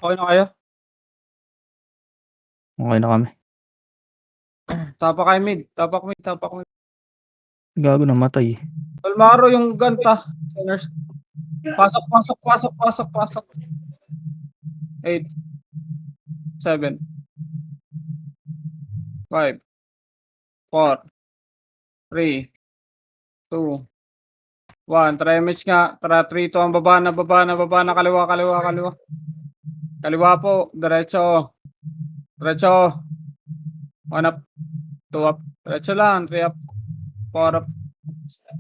Okay na kayo? Okay na kami. Tapak kayo mid. Tapak mid. Gago, namatay. Palmaro yung ganta. Sinners. Pasok. 8, 7, 5, 4, 3, 2, 1. Try match nga. Tara, 3, 2 ang baba na. Kaliwa. Kaliwa po. Diretso. 1 up. 2 up. Diretso lang. 3 up. 4 up.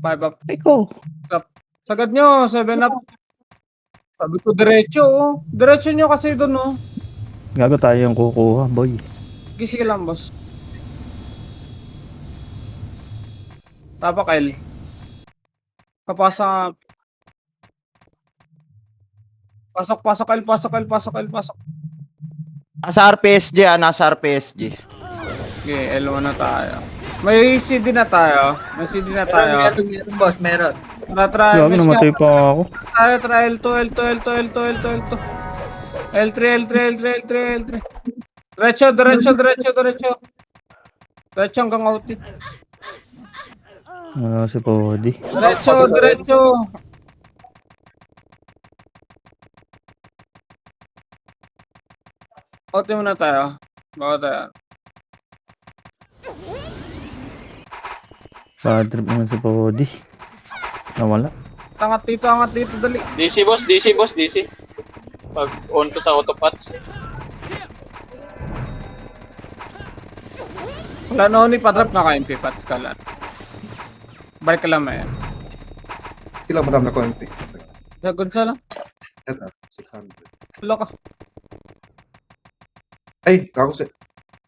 5 up. Ikaw. Sagad nyo. 7 up. Sabi ko diretso. Diretso nyo kasi doon, no? Gago, tayo yung kukuha, boy. Gising lang, boss. Tapak L. Kapasa. Pasok L. Nasa RPSG nasa RPSG. Okay, L1 na tayo. May CD na tayo. Meron, boss, meron. Try. Gago, namatay pa ako. Try L2. L3. Diretso. Diretso hanggang outit. Wala si Podi. Diretso. Outit muna tayo. Baka tayo. Bad trip naman si Podi. Nawala. Angat dito, dali. DC boss. Pag on to sa autopots. Wala na ni patrap na ka MP pats ka lang. Balik ka lang, man. Sila marami na konti. Sagod sa lang. Ito, 600. Wala ka. Ay, kako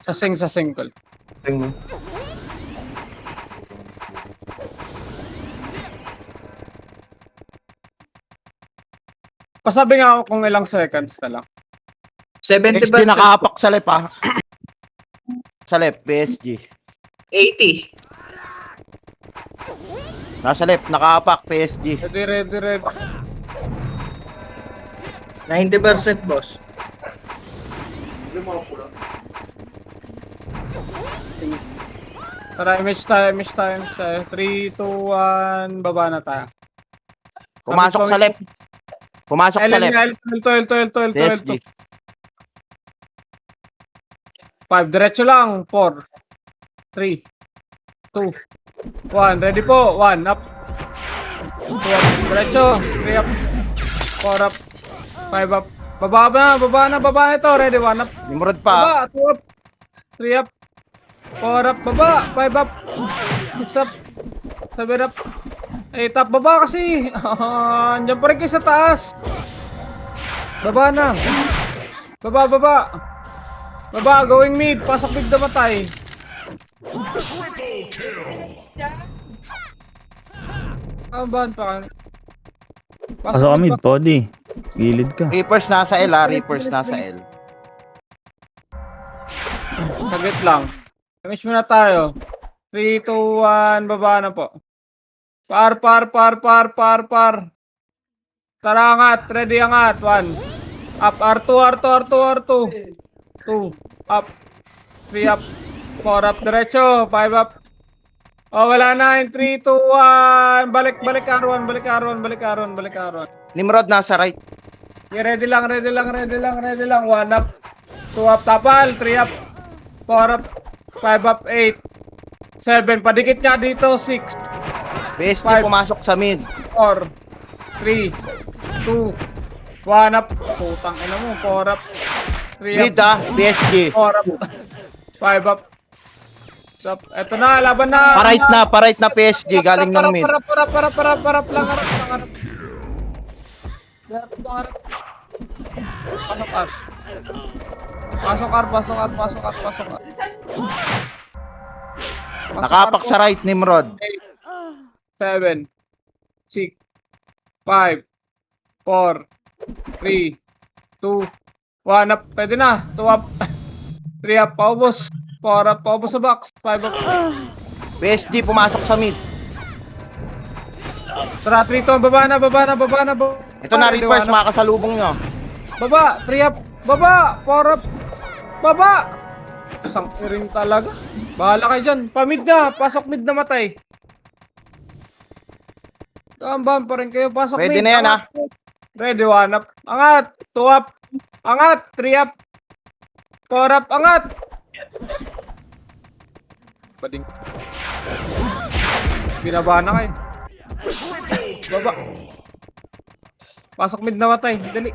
Sa single. mo. Pasabi nga ako kung ilang seconds na lang. 70 XD nakahapak sa left ha. Sa left, PSG. 80. Nasa left, nakahapak, PSG. Ready. 90%, boss. Tara, image tayo. 3, 2, 1, baba na tayo. Pumasok sa left. Pumasok sa left. L2. PSG. 5, diretso lang. 4, 3, 2, 1. Ready po. 1 up. 2 up. Diretso. 3 up. 4 up. 5 up. Baba na ito. Ready, 1 up. Nimrod pa. Baba, 2 up. 3 up. 4 up. Baba, 5 up. 6 up. 7 up. 8 up. Baba kasi. Andiyan pa rin kayo sa taas. Baba na. Baba, going mid. Pasok mid na matay. Aban pa ka. Pasok kami, Podi. Gilid ka. Reapers nasa L ha. Reapers nasa L. Saglit lang. Finish muna tayo. 3, 2, 1. Baba na po. Par. Tara, angat. Ready, angat. 1. Up. R2. 2. Up. 3 up. 4 up. Diretso. 5 up. Oh, wala na. 3, 2, 1. Balik R1. Nimrod nasa right. Okay, ready lang. 1 up. 2 up. Tapal. 3 up. 4 up. 5 up. 8. 7. Padikit nga dito. 6. PSG 5. pumasok sa mid. 4, 3, 2, 1 up. Putang ina mo. 4 up. 3 Mid up. ha. PSG. 4 up. 5 up. Up. Eto na. Laban na. Parait na PSG. Galing ng mid. Harap lang. Pasok R. Nakahapak sa right, Nimrod. 7, 6, 5, 4, 3, 2, 1 up. Pwede na. 2 up. 3 up. Paubos. 4 up. Paubos sa box. 5 up. PSG pumasok sa mid. Tara, 3 to. Baba na. Ito na, Reapers, makakasalubong nyo. Baba. 3 up. Baba! Para... Baba! Isang ring talaga. Bahala kayo dyan. Pamid na. Pasok mid na matay. Kambahan pa rin kayo. Pasok Pwede mid. na yan, Angat. Ready, 1 up. Angat. 2 up. Angat. 3 up. 4 up. Angat. Pading. Binabahan na kayo. Baba. Pasok mid na matay. Dali.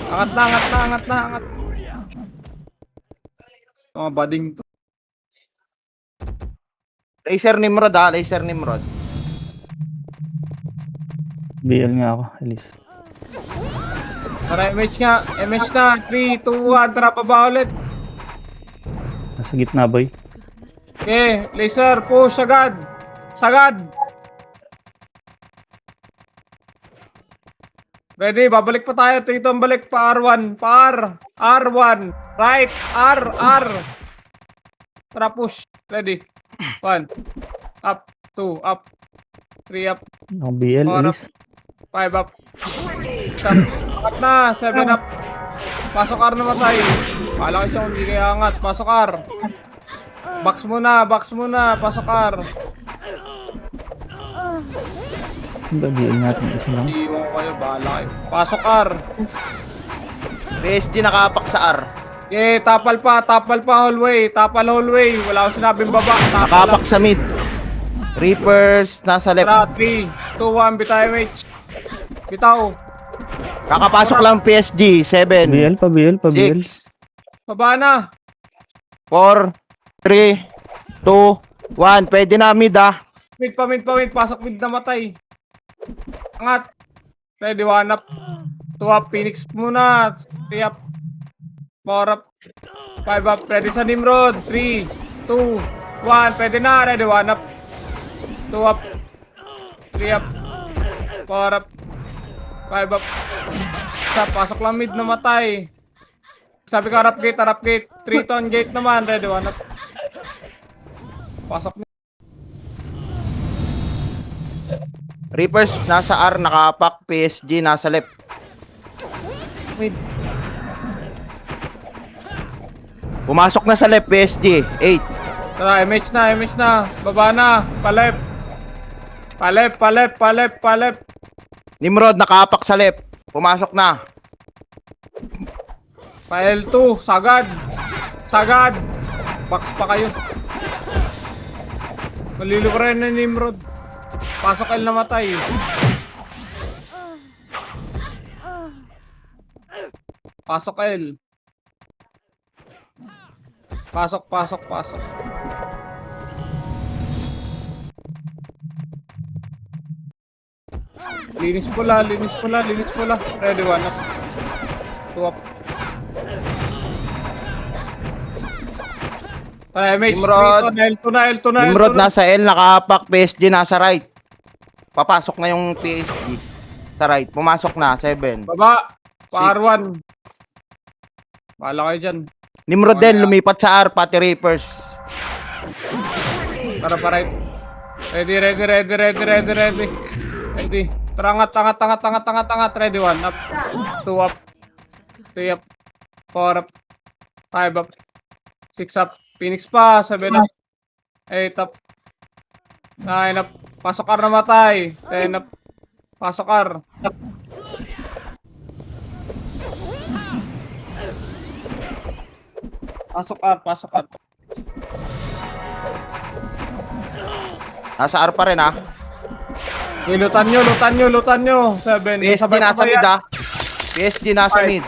Angat na, angat na, angat na, angat. Mga bading to. Laser Nimrod ha, Laser Nimrod. BL nga ako, alis. Tara, MH nga. MH na. 3, 2, 1. Tara pa ba ulit? Nasa gitna, boy. Okay, laser. Push agad. Sagad. Ready, babalik pa tayo. Ito ang balik pa R1. Pa R. R1. Right. R. R. Tara, push. Ready. 1. Up. 2. Up. 3 up. Ako BL, Four alis. 5 up. 6 up. Angat na. 7 up. Pasok R na matay. Kala ko siya kung hindi kaya angat. Pasok R. Box muna. Box muna. Pasok R. Ang ba, BL natin isa lang. Iwan ko kayo. Bahala kayo. Pasok R. PSG nakapak sa R. Okay, tapal pa hallway. Tapal hallway. Wala akong sinabing baba. Tapal Nakapak sa mid. Reapers nasa left. Tara, 3, 2, 1. Bitaw MH. Bitaw. Kakapasok lang PSG. 7, BL pa, BL pa, BL. 6, Baba na. 4, 3, 2, 1. Pwede na mid ah. Mid pa, mid pa, mid. Pasok mid na matay. Angat. Ready, 1 up. 2 up. Phoenix muna. 3 up. 4 up. 5 up. Ready sa Nimrod. 3, 2, 1. Pwede na. Ready, 1 up. 2 up. 3 up. 4 up. 5 up. Isa, pasok lang mid na matay. Sabi ko harap gate, harap gate. 3 ton gate naman. Ready, 1 up. Pasok mid. Reapers nasa R, nakapak. PSG nasa left. Mid. Pumasok na sa left PSG. 8. Tara, MH na, MH na. Baba na. Palep. Palep, palep, palep, palep. Nimrod nakapak sa left. Pumasok na. Pa L2. Sagad. Sagad. Box pa kayo. Malilo ko rin na Nimrod. Pasok L na matay. Pasok L. Pasok, pasok, pasok. Linis pula, linis pula, linis pula. Ready, 1 up. 2 up. Tara, MH. Nimrod. L2 na, L2 na. Nimrod L2 na. nasa L, nakapak. PSG nasa right. Papasok na yung PSG. Sa right. Pumasok na. 7. Baba. Pa Six. R1. Bahala kayo dyan. Nimrod din, lumipat sa R, pati Reapers. Tara pa right. Ready, ready, ready, ready, ready, ready. Ready. Tara, angat, angat, angat, angat, angat, angat. Ready, 1 up. 2 up. 3 up. 4 up. 5 up. 6 up. Phoenix pa. 7 up. 8 up. 9 up. Pasok R na matay. 10 up. Pasok R. Pasok R, pasok R. Nasa R pa rin ah. Lutan nyo, lutan nyo, lutan nyo. 7. PSG nasa mid ah. PSG nasa Five. mid.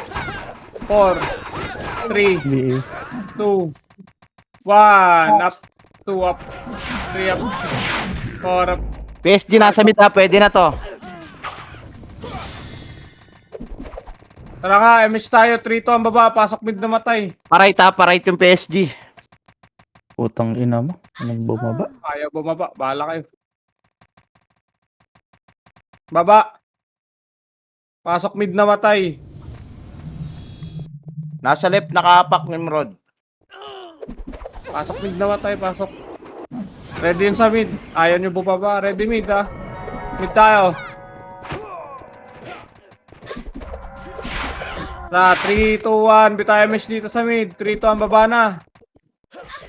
4, 3, BL. 2, 1, up, 2 up, 3 up, 4 up. PSG nasa mid ah, pwede na to. Tara nga, MH tayo, 3 to ang baba, pasok mid na matay. Parait ah, parait yung PSG. Putang ina mo. Anong bumaba? Ayaw bumaba, bahala kayo. Baba. Pasok mid na matay. Nasa left, nakapak Nimrod. Pasok mid na matay, pasok. Ready yun sa mid. Ayaw nyo bumaba, ready mid ha. Mid tayo. 3, 2, 1. Bitay mesh dito sa mid. 3, 2, 1. Baba na.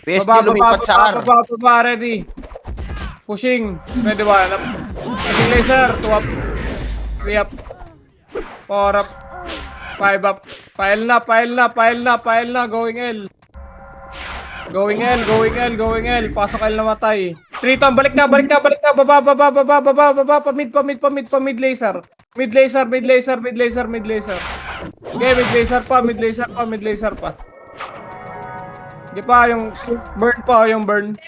PSG lumipat sa R. Baba. Ready. Pushing. Ready 1 up. Pushing laser. 2 up. 3 up. 4 up. 5 up. Pile na. Going L. Going L. Pasok L na matay. 3 to, balik na. Baba. Mid laser. Mid laser. Okay, mid laser pa. Hindi pa, yung burn.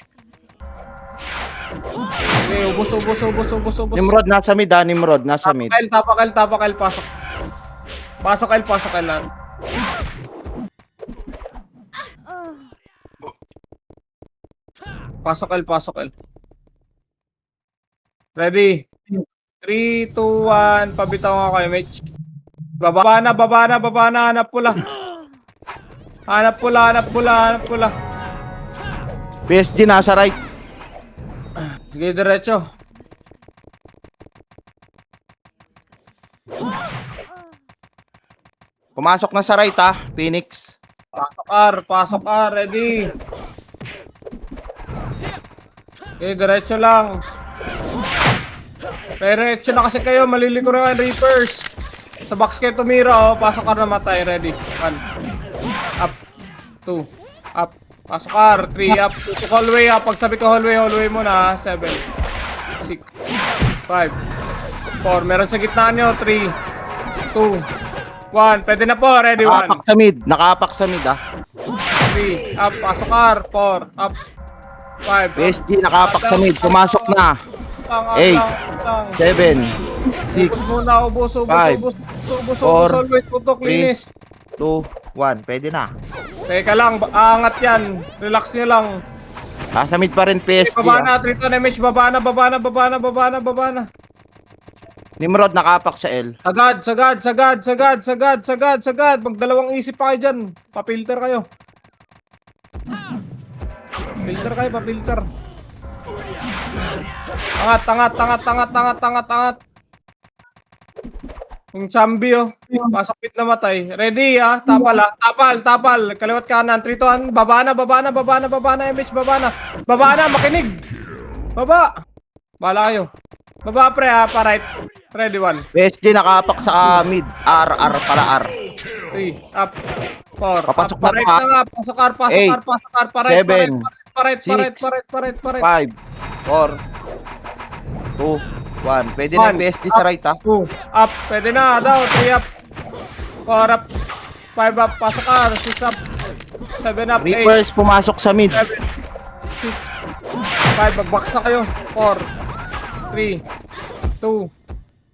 Okay, ubos. Nimrod nasa mid, Nimrod nasa mid. Tapakal, pasok. Pasok L lang. Pasok L. Ready? 3, 2, 1. Pabitaw nga kayo, Mitch. Baba na. Hanap pula. PSG nasa right. Sige, diretso. Pumasok na sa right Phoenix. Pasok R. Ready? Okay, diretso lang. Diretso na kasi kayo. Maliliko na ang Reapers. Sa box kayo tumira, Pasok R na matay. Ready? 1. Up. 2. Up. Pasok R. 3. Up. Tutok hallway, Pagsabi ko hallway muna, 7. 6. 5. 4. Meron sa gitna nyo. 3. 2. 1. Pwede na po. Ready? 1. Nakapak sa mid 3. Up. Pasok R. 4. Up. 5. PSG nakapak sa mid. Pumasok na. 8, 7, 6, Ubus. 5, Always putok, 3, linis. 2, 1. Pwede na. Teka lang, aangat yan. Relax nyo lang. Nasa mid pa rin PSG. Baba na, 3 to damage. Baba na. Nimrod nakapak sa L. Sagad. Magdalawang isip pa kayo dyan. Papilter kayo. Papilter. Angat. Yung chambi Pasok pit na matay. Ready Tapal. Kaliwat kanan. 3 to 1. Baba na. MH, baba na. Makinig. Baba. Bala kayo. Baba pre pa right. Ready 1. PSG nakapak sa mid. R pala R. 3. Up. 4. Papasok up, pa right na. na nga. Pasok R. Pa right. 5, 4, 2, 1. Pwede na PSG sa right 2. Up. Pwede na daw. 3 up. 4 up. 5 up. Pasok R. 6 up. 7 up. 8. Reapers pumasok sa mid. 7. 6. 5. Magbox na kayo. 4. 3. 2.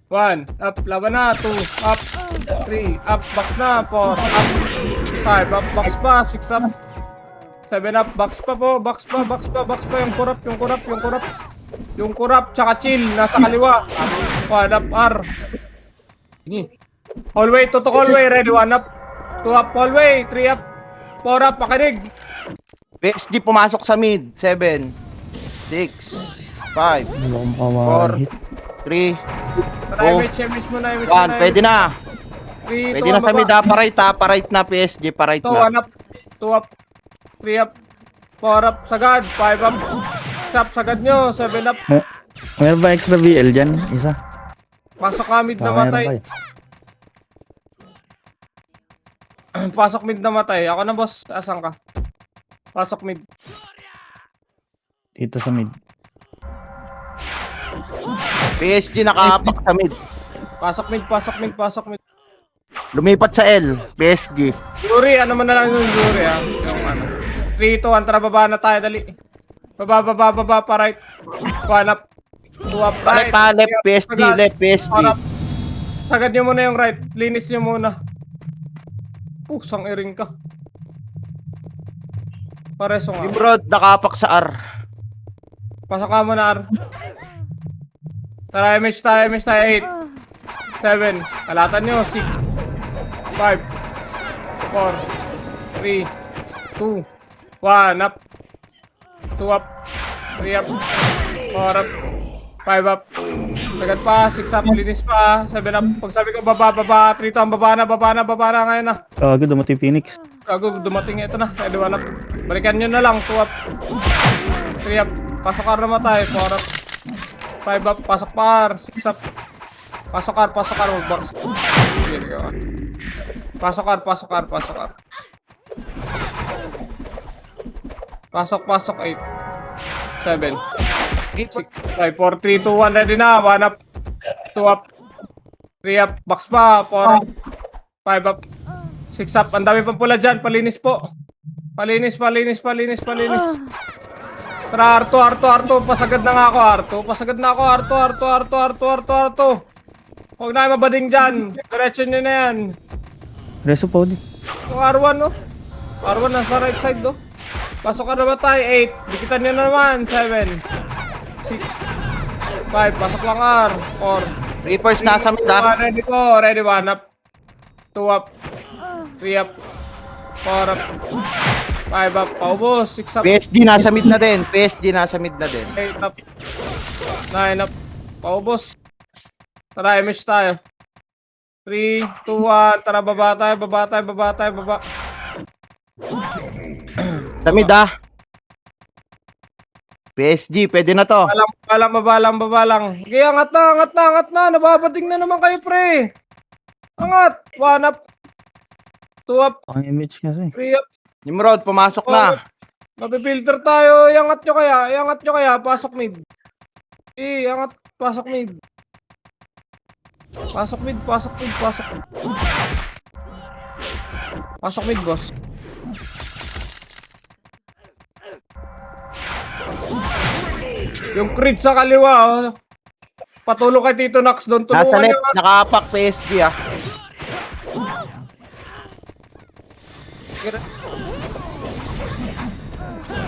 1. Up. Laban na. 2. Up. 3. Up. Box na. 4. Up. 5. Up. Box pa. 6 up. 7 up. Box pa. Yung kurap. Tsaka chill. Nasa kaliwa. 1 up. R. Ini. Hallway. Tutok hallway. Ready. 1 up. 2 up. Hallway. 3 up. 4 up. Pakinig. PSG pumasok sa mid. 7, 6, 5, Walang kawalan hit. 3, MH mo na. 1. Pwede na. 3, Pwede na sa mid. Pa right na PSG. Pa right 2 na. up. 2 up. 3 up. 4 up. Sagad. 5 up. 6 up. Sagad nyo. 7 up. Meron ba extra VL dyan? Isa? Pasok ka mid na Meron matay. ba Pasok mid na matay. Ako na boss. Asan ka? Pasok mid. Dito sa mid. PSG nakapak sa mid. Pasok mid. Lumipat sa L. PSG. Yuri, ano man na lang yung Yuri Yung ano. 3, 2, 1, tara baba na tayo, dali. Baba, pa right. 1 up. 2 up, right. Left PSG. Sagad. Left PSG. 4 up. Sagad nyo muna yung right. Linis nyo muna. Pusang iring ka. Pareso nga. Nimrod nakapak sa R. Pasok ka muna, R. Tara, MH tayo. 8. 7. Kalatan nyo. 6. 5. 4. 3. 2. 1 up. 2 up. 3 up. 4 up. 5 up. Agad pa, 6 up, linis pa, 7 up. Pag sabi ko baba, 3 to, baba na ngayon na. Gago, dumating Phoenix. Gago, dumating ito na. Ready, 1 up. Balikan nyo na lang, 2 up. 3 up. Pasok R na matay, 4 up. 5 up, pasok pa R. 6 up. Pasok R, mag-box. Sige, go. Pasok R. Pasok, 8. 7. 6, 5, 4, 3, 2, 1, ready na. 1 up. 2 up. 3 up. Box pa. 4 up. 5 up. 6 up. Ang dami pang pula dyan. Palinis po. Palinis. Tara, Arto. Pasagad na nga ako, Arto. Huwag na kayo mabading dyan. Diretso nyo na yan. Reso pa din. Yung R1, no? R1 nasa right side, no? Pasok ka na ba tayo? 8. Dikitan nyo na naman. 7. 6. 5. Pasok lang R. 4. Reapers nasa mid ha. Ready po. Ready, 1 up. 2 up. 3 up. 4 up. 5 up. Paubos. 6 up. PSG nasa mid na din. 8 up. 9 up. Paubos. Tara, image tayo. 3, 2, 1. Tara, baba tayo. Sa mid ha. PSG, pwede na to. Baba lang. Okay, angat na. Nababating na naman kayo, pre. Angat. 1 up. 2 up. Ang image kasi. 3 up. Nimrod, pumasok na. Mapifilter tayo. Iangat nyo kaya. Pasok mid. Angat. Pasok mid. Pasok mid, boss. Yung crit sa kaliwa, oh. Patulong kay Tito Nax doon. Nasa Tulungan left, nyo. nakaapak PSG ha.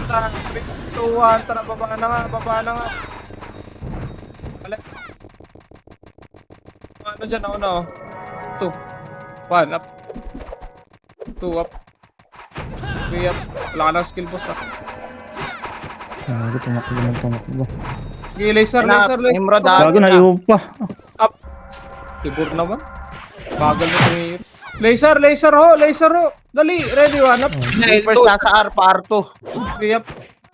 Sa 3, 2, 1. Tara, baba na nga. Balik. Ano dyan? Ako na, oh. 2. 1 up. 2 up. 3 up. Wala ka ng skill, boss, ah. Gago, tumakbo. Sige, laser. Nimrod ha. Gago, naiwan pa. Up. Siguro naman. Bagal na tumihir. Laser ho. Dali, ready, 1 up. Reapers nasa R pa R2. 3 up.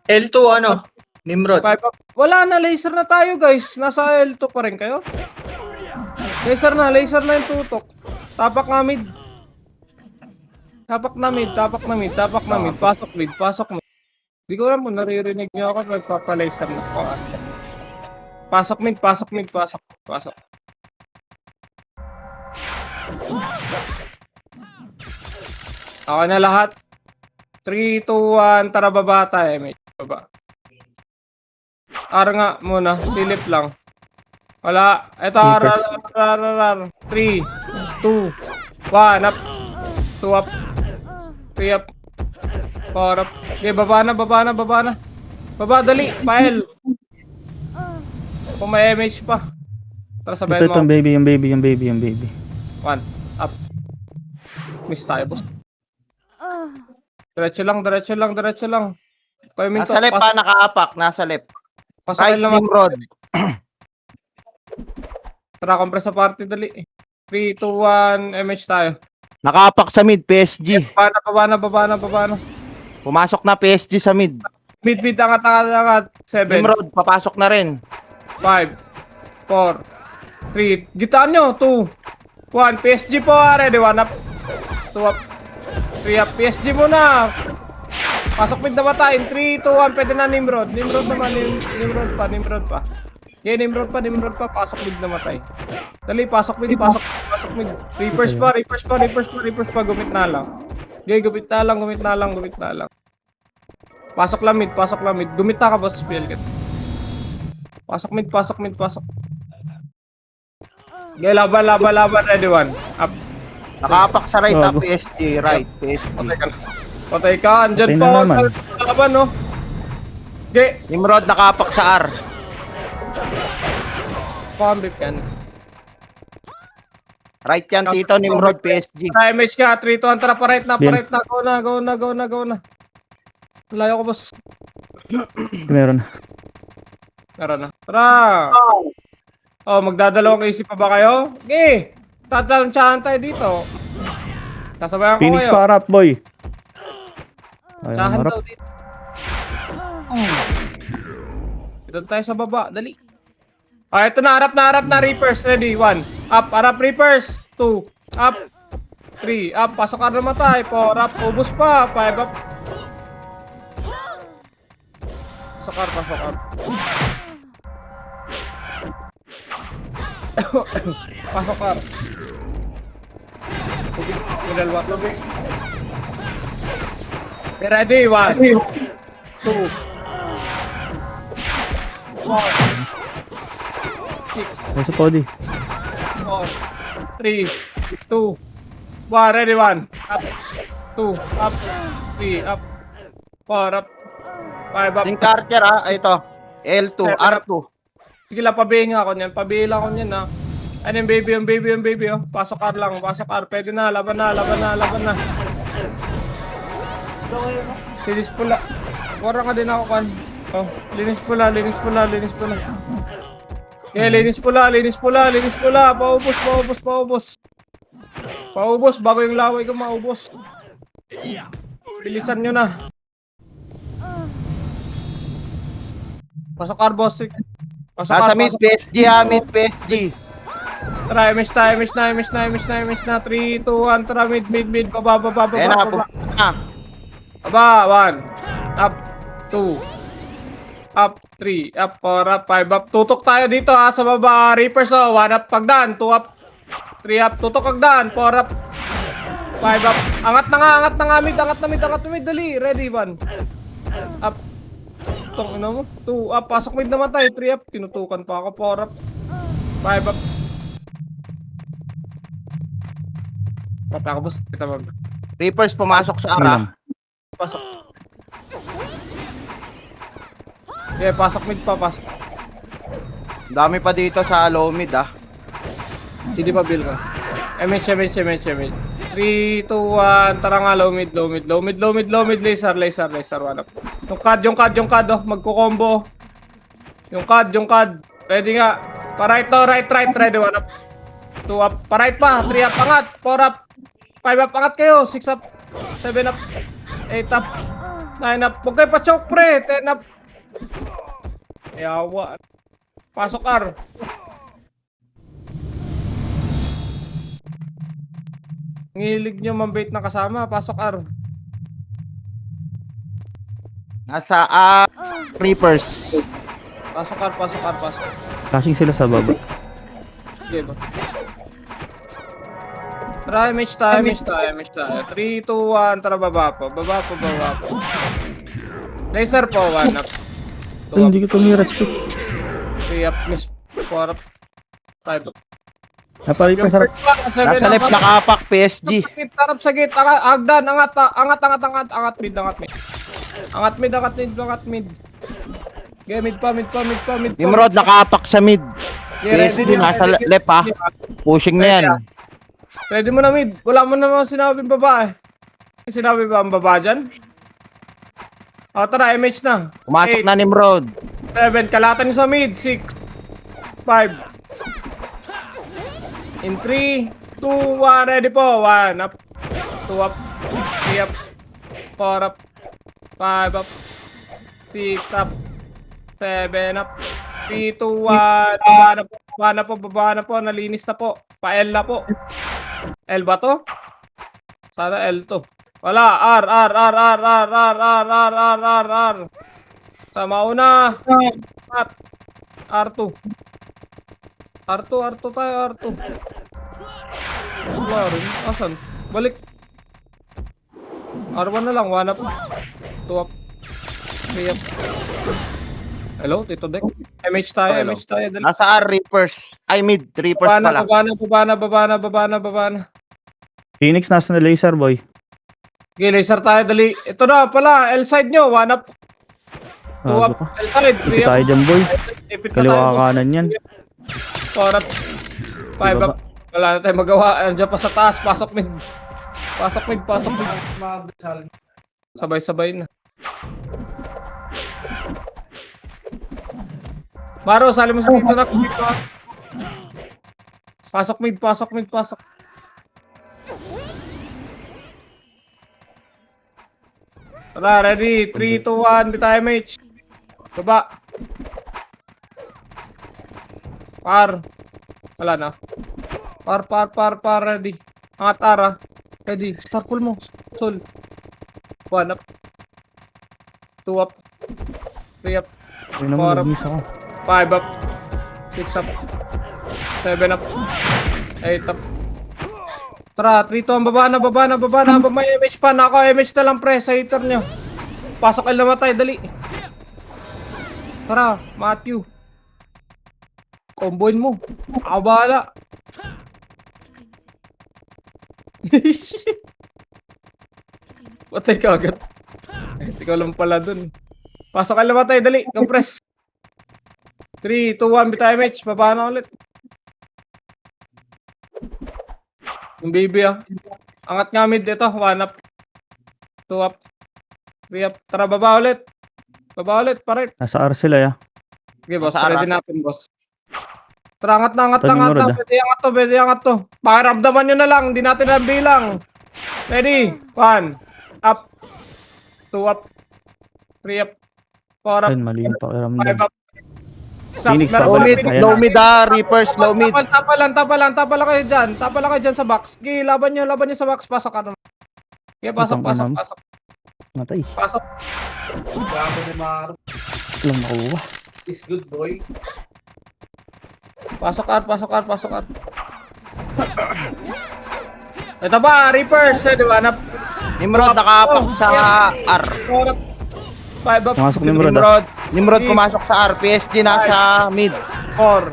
L2 ano? Nimrod. 5 up. Wala na, laser na tayo, guys. Nasa L2 pa rin kayo. Laser na yung tutok. Tapak na mid. Pasok mid. Di ko alam kung naririnig niyo ako. Nagpapalaser na ako. Pasok mid. Ako na lahat. 3, 2, 1. Tara, baba tayo. May baba. R nga muna. Silip lang. Wala. Ito, R. 3, 2, 1 up. 2 up. 3 up. 4 up. Okay, baba na. Baba, dali. File. Kung may MH pa. Tara, sabayan Ito, mo. yung baby. 1 up. Miss tayo, boss. Diretso lang. Paminto. Nasa left ha, nakaapak. Nasa left. Pasakay Right, lang. Nimrod. Tara, compress sa party, dali. 3, 2, 1, MH tayo. Nakaapak sa mid, PSG. Baba na. Pumasok na PSG sa mid. Mid, angat. 7, Nimrod, papasok na rin. 5, 4, 3. Gitaan nyo, 2, 1. PSG po, ready, 1 up. 2 up. 3 up. PSG muna. Pasok mid na matayin. 3, 2, 1. Pwede na Nimrod. Nimrod pa. Yeah, Nimrod pa. Pasok mid na matay. Dali, pasok mid. Reapers pa. Gumit na lang. Okay, gumit na lang. Pasok lang mid. Gumit na ka, boss. PL. Pasok mid. Okay, laban. Ready, 1. Up. Nakaapak sa right ha, Gago. PSG. Right, PSG. Patay ka. Andyan Patay pa. na naman. Laban, no? Okay. Nimrod, nakaapak sa R. Pambip yan. Right yan, Tito. Nimrod, PSG. Tara, MH ka. 3, 2, 1. Tara, pa-right na. Go na. Layo ko, boss. Meron na. Tara na. Tara. Oh, magdadalawang isip pa ba kayo? Okay. Tatansyahan tayo dito. Kasabayan ko Phoenix kayo. pa harap, boy. Ayaw Tsahan harap. daw dito. Dito tayo sa baba. Dali. Ah, ito na. Harap na. Reapers. Ready. 1. Up. Harap Reapers. 2. Up. 3. Up. Pasok ka na matay. 4. Up. Ubus pa. 5. Up. Pasok ka. Pasok ka. Tubig. Pinalwa. Tubig. Okay, ready? 1. 2. 4. 6. Nasa Cody. 4, 3, 2, 1, ready, 1, up, 2, up, 3, up, 4, up, 5, up. Yung Carter ito. L2, R2. Sige lang, pabihin nga ako niyan, ha. Ano yung baby, oh. Pasok R lang, pwede na, laban na. Linis pula. Wara ka din ako, kan. Oh, linis pula. Yeah, linis pula. Paubos bago yung laway ko maubos. Bilisan nyo na. Pasok Arbosik. Nasa mid PSG mid PSG. Tara, MS na. 3, 2, 1, tara, mid. Baba. Ayan na, Baba, 1. Up, 2. Up, 3. Up, 4, up, 5, up. Tutok tayo dito sa baba. Reapers, 1 up, pagdaan. 2 up, 3 up. Tutok pagdaan. 4 up, 5 up. Angat na nga, mid. Dali, ready, 1. Up. Tong ina mo. 2 up, pasok mid naman tayo. 3 up, tinutukan pa ako. 4 up, 5 up. Pata ko, boss. Kita mag. Reapers pumasok sa ara. Pasok. Yeah, pasok mid pa. Dami pa dito sa low mid Hindi pa build ka. MH. 3, 2, 1. Tara nga, low mid. Laser, 1 up. Yung card, oh. Magko-combo. Yung card. Ready nga. Pa-right to, right. Ready, 1 up. 2 up. Pa-right pa. 3 up, angat. 4 up. 5 up, angat kayo. 6 up. 7 up. 8 up. 9 up. Huwag kayo pa-choke, pre. 10 up. Yawa. Pasok R. Ngilig nyo mambait na kasama. Pasok R. Nasa Reapers. Pasok R. Kasing sila sa baba. Sige ba? Tara, match tayo. 3, 2, 1. Tara, baba po. Laser po, 1 up. Ay, hindi ko tumiras ko. 3 up, miss. 4 up. 5 up. Napalit pa sarap. Nasa left nakapak PSG. Tarap sa gate. Agdan. Angat mid. Angat mid. Okay, mid pa. Nimrod nakapak sa mid. Yeah, PSG ready na, nasa ready. left Pushing na yan. Ready mo na mid. Wala mo naman sinabing baba Sinabi ba ang baba dyan? O, tara, MH na. Pumasok 8, na Nimrod. 7, kalatan nyo sa mid. 6, 5. In 3, 2, 1, ready po. 1 up, 2 up, 3 up, 4 up, 5 up, 6 up, 7 up, 3, 2, 1. Baba na po. Nalinis na po. Pa-L na po. L ba to? Sana L to. Wala. R. Sa mauna. At R2. R2 tayo. Wala rin. Asan? Balik. R1 na lang. 1 up. 2 up. 3 up. Hello, Tito Deck. MH tayo. Dali. Nasa Reapers. Ay mid. Reapers pala. Baba na. Phoenix nasa na laser, boy. Okay, laser tayo. Dali. Ito na pala. L side nyo. 1 up. 2 up. Bago ka. L side. 3 Ipit up. tayo dyan, boy. Ipit na tayo. Kaliwa kanan yan. 4 up. 5 up. Wala na tayo magawa. Andiyan pa sa taas. Pasok mid. Sabay-sabay na. Maro, sali mo sa dito na. Pasok mid, pasok mid, pasok. Tara, ready? 3, 2, 1, bitaw MH. Baba. Par. Wala na. Par, ready. Angat ara. Ready. Star pull mo. Sol. 1 up. 2 up. 3 up. Ayun naman, Para- nag-miss ako. 5 up. 6 up. 7 up. 8 up. Tara, 3 to ang baba na. Habang may MH pa. Nako, MH na lang pre. Sa hater nyo. Pasok ay namatay. Dali. Tara, Matthew. Comboin mo. Ako bahala. Patay ka agad. Ikaw lang pala dun. Pasok ay namatay. Dali. Compress. 3, 2, 1. Bitaw MH. Baba na ulit. Yung baby ah. Angat nga mid dito. 1 up. 2 up. 3 up. Tara, baba ulit. Baba ulit. Paret. Nasa R sila ya. Okay, boss. Nasa Ready arat. natin, boss. Tara, angat na. Tanim mo, Rod, ah. Pwede angat to. Pakiramdaman nyo na lang. Hindi natin na bilang. Ready? 1. Up. 2 up. 3 up. 4 up. Ayun, mali yung 5 pakiramdam. up. 6 up. Phoenix, Meron Low pa mid, lang. Ayan. low mid Reapers, low mid. Tapa lang kayo dyan. Tapa lang kayo dyan sa box. Okay, laban nyo sa box. Pasok ka naman. Okay, pasok. Putang ina mo. Matay. Pasok. Grabe ni Maro. Lang nakuha. Is good boy. Pasok. Ito ba, Reapers, di ba? Nimrod nakapak sa R. 5 up, Pumasok ni Nimrod ah. Nimrod pumasok sa R. PSG nasa mid. 4,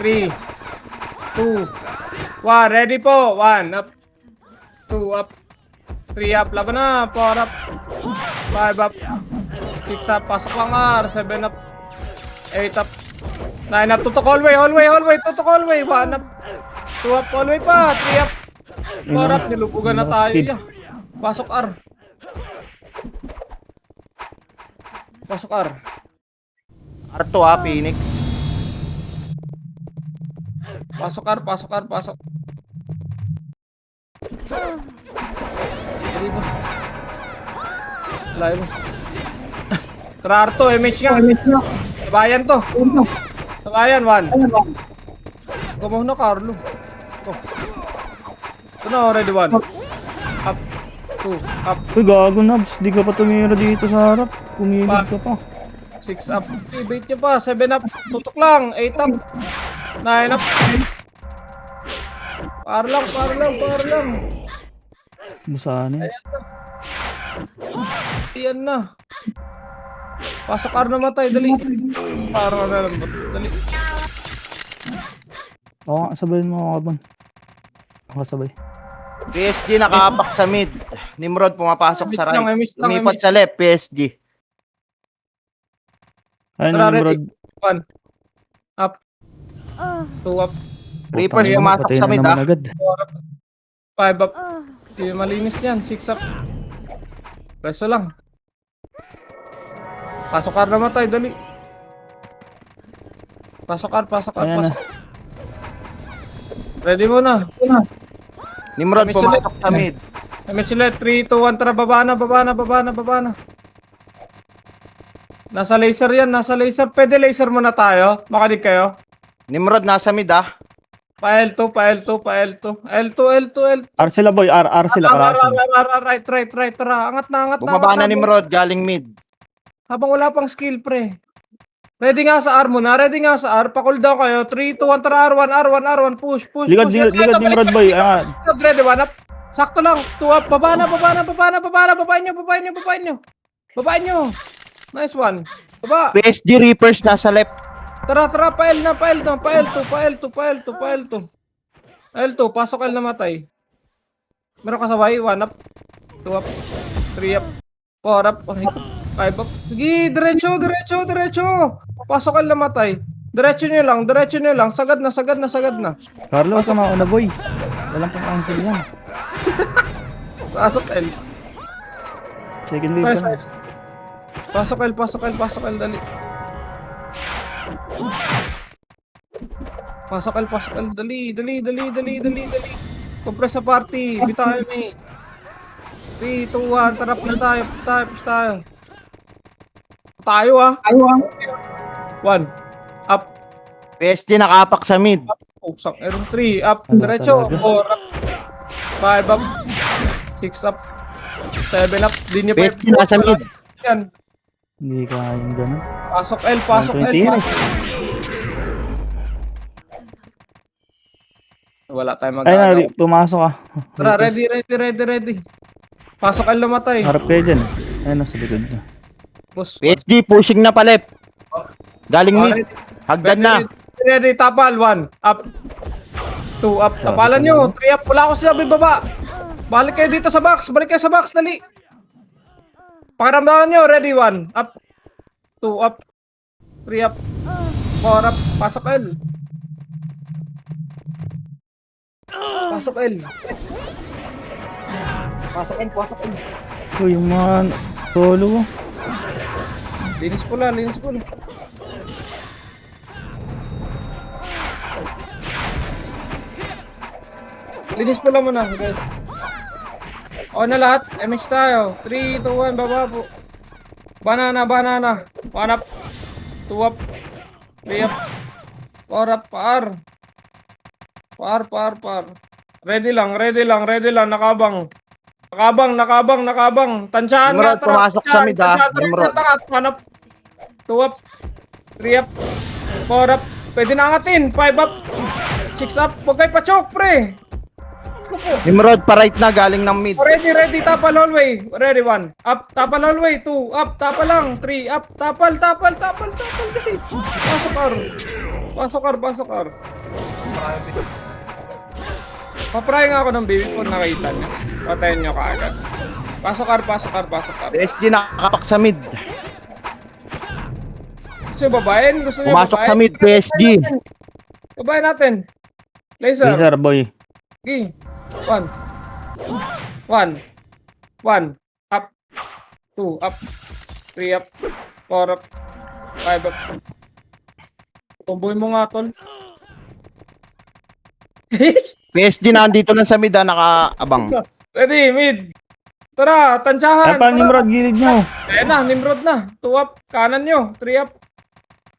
3, 2, 1, ready po. 1 up, 2 up, 3 up, laban na. 4 up, 5 up, 6 up, pasok ang R, 7 up, 8 up, 9 up, tutok hallway, tutok hallway, 1 up, 2 up, hallway pa, 3 up, 4 up, nilubugan na tayo. Skid. Yeah. Pasok R. Pasok R. R2 Phoenix. Pasok. Dali mo. Layo mo. Trar to, MH nga. Sabayan to. Sabayan, 1. Gumaw na, Carlo. Ito na, ready 1. Up. 2. Up. Uy, gago Nabs. Di ka pa tumira dito sa harap. Kumilid ka pa. 6 up. Okay, bait nyo pa. 7 up. Tutok lang. 8 up. 9 up. Par lang. Busahan eh. Ayan na. Pasok R na matay. Dali. Parang na lang. Dali. Oo nga, sabayin mo ako kabang. Ako sabay. PSG nakapak sa mid. Nimrod pumapasok sa right. Miss lang. Lumipat sa left, PSG. Ayun Tara, na Nimrod. 1. Up. 2 up. Reapers Putang ina, pumasok patay sa na mid naman ah. agad. 4 up. 5 up. Hindi malinis yan. 6 up. Preso lang. Pasok R na matay. Dali. Pasok R. Ayan na. Ready mo na. Nimrod Kami pumasok sa mid. MHLet, 3, 2, 1, tara, baba na. Nasa laser yan, Pwede laser muna tayo. Makadig kayo. Nimrod nasa mid ah. Pa L2. L2. R sila boy, R sila. Right. Tara, angat na. Bumaba na Nimrod galing mid. Habang wala pang skill, pre. Ready nga sa R muna. Pa-cool down kayo. 3, 2, 1, tara, R1. Push. Ligad Nimrod boy. Ayan. Ready, 1 up. Sakto lang. 2 up. Baba na. Babain nyo. Nice one. Baba. PSG Reapers nasa left. Tara, pa L2. L2, pasok L na matay. Meron ka sabay, 1 up, 2 up, 3 up, 4 up, 5 up. Sige, diretso. Pasok L na matay. Diretso nyo lang. Sagad na. Carlo, ka mauna boy. Walang pang answer yan. Pasok L. Second wave ka na. Pasok L, dali. Pasok L, pasok L. Dali, dali, dali, dali, dali, dali. Compress sa party. Bitayan eh. 3, 2, 1. Tara, push tayo, push tayo, push tayo. Tayo ah. 1. Up. PSG nakapak sa mid. Puksang erong 3. Up. Ano Diretso. talaga? 4 up. 5 up. 6 up. 7 up. Linya 5. PSG nasa mid. Yan. Hindi kayang ganun. Pasok L, pasok L. 120 yan eh. Wala tayong Ay, magagawa. pumasok ah. Tara, ready, ready, ready, ready. Pasok L namatay. Harap kayo dyan. Ayun, nasa likod niya. Boss. PSG pushing na palep. Galing mid. Hagdan na. Ready, ready, tapal. 1. Up. 2 up. Tapalan nyo. 3 up. Wala ako sinabi baba. Balik kayo dito sa box. Balik kayo sa box. Dali. Pakiramdaman nyo. Ready, 1. Up. 2 up. 3 up. 4 up. Pasok L. Pasok L. Pasok L. Pasok L. Uy, yung mga solo. Linis pula. Linis pula. Linis pula muna, guys. O na lahat. MH tayo. 3, 2, 1. Baba po. Banana, banana. 1 up. 2 up. 3 up. 4 up. Par. Par, par, par. Ready lang, ready lang, ready lang. Nakabang. Nakabang, nakabang, nakabang. Tansyahan Nimrod, nga. Tara, pumasok sa mid, ah. tansyahan, tara, Nimrod. tara, tara. 1 up. 2 up. 3 up. 4 up. Pwede na angatin. 5 up. 6 up. Huwag kayo pa-choke, pre. Ako po. Nimrod pa right na galing ng mid. Ready, ready. Tapal hallway. Ready, 1. Up. Tapal hallway. 2. Up. Tapal lang. 3. Up. Tapal, tapal, tapal, tapal. Guys. Pasok ar. Pasok ar, pasok ar. Papray nga ako ng baby kung nakita nyo. Patayin nyo kaagad. Pasok ar, pasok ar, pasok ar. PSG nakapak sa mid. Gusto nyo babayin? Gusto nyo Pumasok babayin? sa mid, PSG. Babayin natin. Laser. Laser, boy. Gi. 1. 1. 1. Up. 2. Up. 3 up. 4 up. 5 up. Tumbuhin mo nga, tol. PSG nandito lang sa mid, nakaabang. Ready, mid. Tara, tansyahan. Ay pa, Nimrod, gilid nyo. Ayan na, Nimrod na. 2 up. Kanan nyo. 3 up.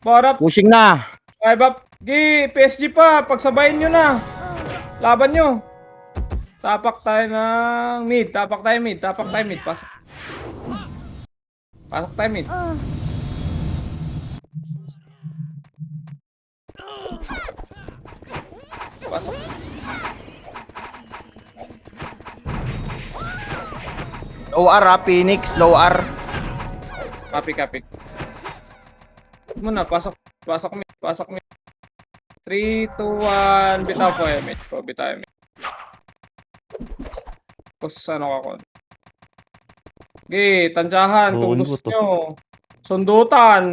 4 up. Pushing na. 5 up. Gi, PSG pa. Pagsabayin nyo na. Laban nyo. Tapak tayo ng mid. Tapak tayo mid. Tapak tayo mid. Pasok. Pasok tayo mid. Pasok. Low R, Phoenix. Low R. Copy, copy. Muna, pasok. Pasok mid. Pasok mid. 3, 2, 1. Bitaw po eh. Mid po. Bitaw mid. Tapos ano ka ko? Okay, tansyahan kung Buon gusto ko to. nyo. Sundutan.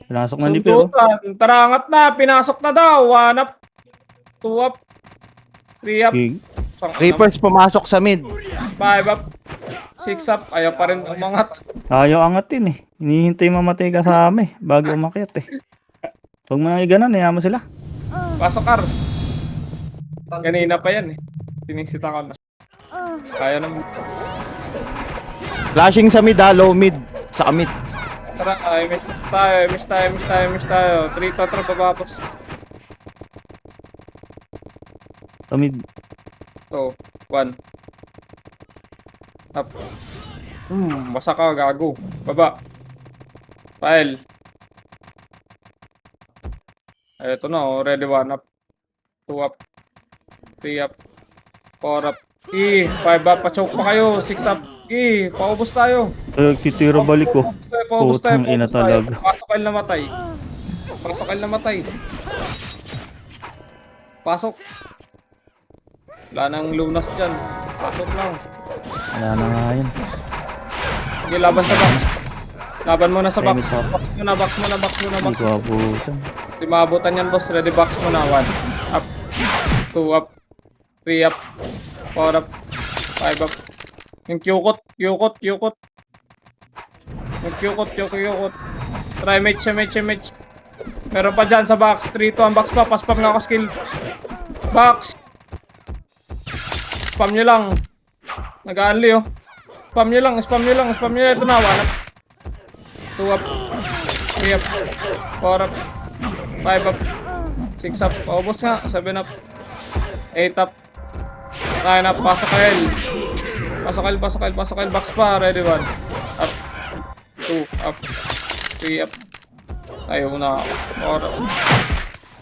Pinasok na ni Pero. Sundutan. Tara, angat na. Pinasok na daw. 1 up. 2 up. 3 up. Gig. Reapers pumasok sa mid. 5 up. 6 up. Ayaw pa rin umangat. Ayaw angatin eh. Hinihintay mamatay ka sa amin bago umakyat eh. Huwag mo nang iganan, hayaan mo sila. Pasok ar. Kanina pa yan eh. Sinisita ko na. Kaya naman. Flashing sa mid, low mid. Sa mid. Tara, ay, miss tayo, miss tayo, miss tayo, miss tayo. 3 to tara babapos. Tamid. So, 1. Up. Basa ka, gago. Baba. File. Eto na, oh. Ready, 1 up. 2 up. 3 up. 4 up. 5 up. Pa-choke pa kayo. 6 up. Paubos tayo. Titira balik ko. Paubos tayo. Putang ina Paubos tayo. talaga. Pasok kayo namatay. Pasok kayo namatay. Pasok. Wala nang lunas dyan. Pasok lang. Wala na nga yan. Sige, laban sa box. Laban mo na sa box. Ay, may Box mo na, box mo na, box mo na, box. Hindi ko abutan. Di maabutan yan, boss. Ready, box mo na. 1 up. 2 up. 3 up. 4 up. 5 up. Yung Q-kot. Q-kot. Q-kot. Yung Q-kot. Q-kot. Try match, match, match. Meron pa dyan sa box. 3, 2, 1, box pa. Paspam nga ako skill. Box. Spam nyo lang. Nag-aanli oh. Spam nyo lang, spam nyo lang, spam nyo lang. Ito na, 1 up. 2 up. 3 up. 4 up. 5 up. 6 up. Paubos nga. 7 up. 8 up. 9 up. Pasok kail. Pasok kail, pasok kail, pasok kail. Box pa. Ready 1. Up. 2 up. 3 up. Ayaw na ako. 4 up.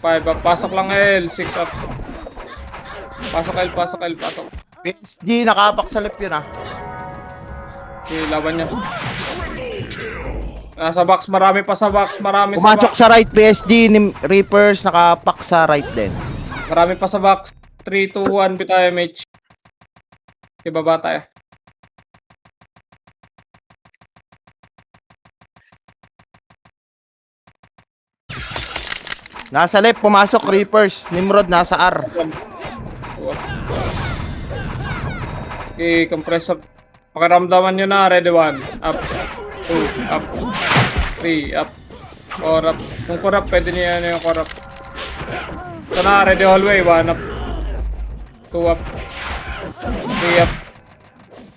5 up. Pasok lang L. 6 up. Pasok L, pasok L, pasok. PSG, nakapak sa left yun ah. Okay, laban niya. Nasa box, marami pa sa box, marami sa Pumasok box. sa right, PSG, ni Reapers, nakapak sa right din. Marami pa sa box. 3, 2, 1, tayo, Mitch. Okay, baba tayo. Nasa left, pumasok Reapers. Nimrod, nasa R. Okay, compressor. Pakiramdaman nyo na, ready 1. Up. 2, up. 3, up. 4 up. Kung corrupt, pwede nyo yan yung corrupt. Ito na, ready hallway. 1 up. 2 up. 3 up.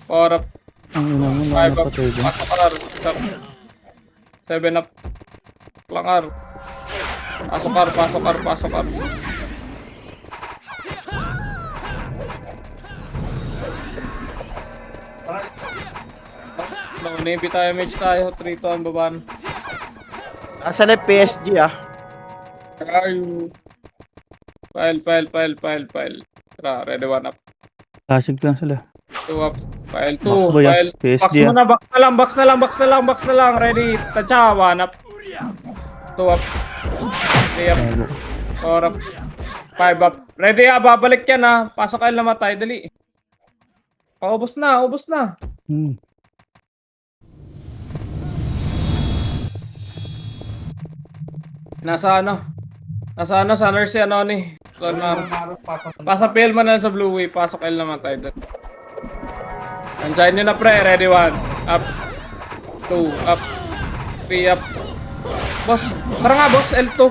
4 up. Ang ina mo, 5 up. napatay dyan. Pasok R. 6 up. 7 up. Lang R. Pasok R, pasok R, pasok R. No, Navy tayo, match tayo. 3 to ang baban. Nasa left, PSG ah. Where are you? File. Tara, ready 1 up. Classic lang sila. 2 up. File 2. Box ba yan? File. PSG Box muna, box na lang. Ready. Tacha, 1 up. 2 up. 3 up. 4 up. 5 up. Ready ah, babalik yan ah. Pasok kayo namatay, dali. Ubos na. Nasa sa nurse ano ni. So, Maros papa. pasa PL man na sa blue way, pasok L naman tayo doon. Andiyan nyo na pre, ready 1. Up. 2, up. 3 up. Boss, tara nga boss, L2.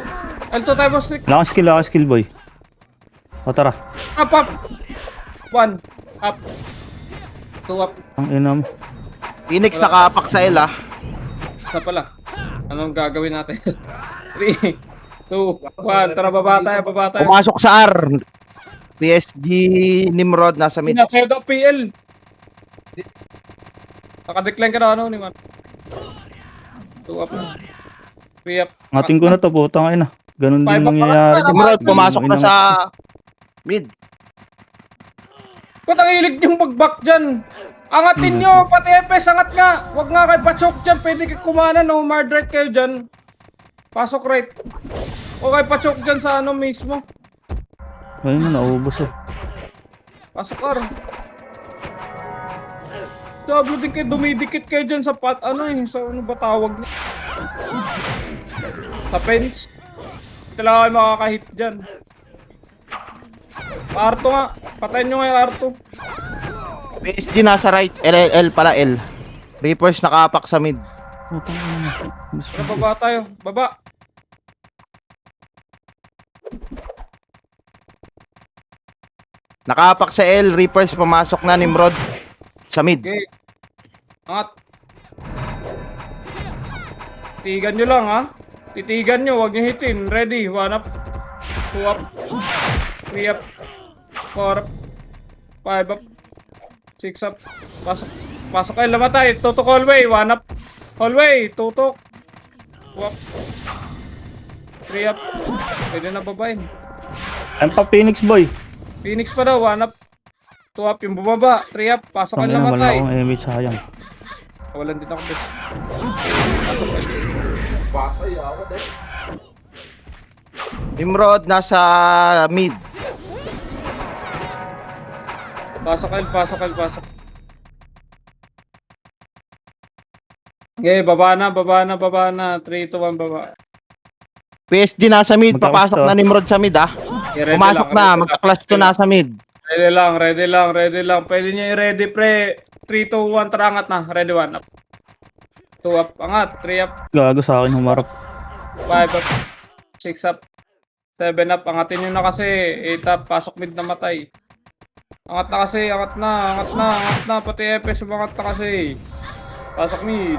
L2 tayo boss, Rick. Wala kang skill boy. O tara. Up, up. 1, up. 2 up. Ang ina mo. Phoenix, nakapak sa L ah. Basta pala. Anong gagawin natin? 3, 2, 1. Tara, baba tayo. Pumasok sa R. PSG, Nimrod, nasa mid. Pinasayod ang PL. Nakadecline ka na ano ni man. 2 up. 3 up. Ating ko na to, putang ina. Ganun din 5 up mangyayari. pa. Nimrod, pumasok na sa mid. Ba't ang hilig niyong mag-back dyan? Angatin nyo, pati FS, angat nga. Huwag nga kayo pa-choke dyan, pwede kayo kumanan, no? Hard right kayo dyan. Pasok right. Huwag kayo pa-choke dyan sa ano mismo. Ayun na, naubos oh. Pasok R. W din kayo, dumidikit kayo dyan sa ano eh, sa ano ba tawag niya? Sa fence. Ito lang kayo makakahit dyan. R2 nga, patayin nyo nga yung R2. PSG nasa right. L pala L. Reapers, nakapak sa mid. Putang ina mo. Tara, baba tayo, baba. Nakapak sa L. Reapers, pumasok na Nimrod sa mid. Okay. Angat. Titigan nyo lang ha. Titigan nyo, huwag nyo hitin. Ready, 1 up. 2 up. 3 up. 4 up. 5 up. 6 up. Pasok kayo, lamatay. Tutok hallway, 1 up. Hallway, tutok. 2 up. 3 up. Pwede na babayin. Ayun pa Phoenix boy. Phoenix pa daw, 1 up. 2 up yung bumaba. 3 up, pasok kayo, Ang ina, wala lamatay. akong image, sayang. Walan din ako, boss. Pasok kayo. Bata yawa eh. Nimrod, nasa mid. Pasok. Okay, baba na. 3, 2, 1, baba. PSG nasa mid. Magkakasto. Papasok na Nimrod sa mid ah. Okay, ready Pumasok lang, na. ready lang. Magka-clutch to nasa mid. Ready lang. Pwede nyo i-ready, pre. 3, 2, 1, tara, angat na. Ready, 1 up. 2 up, angat. 3 up, Gago sa akin humarap. 5 up. 6 6 up. 7 up. Angatin nyo na kasi. 8 up. Pasok mid na matay. Angat na kasi. Angat na. Angat na. Angat na. Pati FS umangat na kasi. Pasok mid.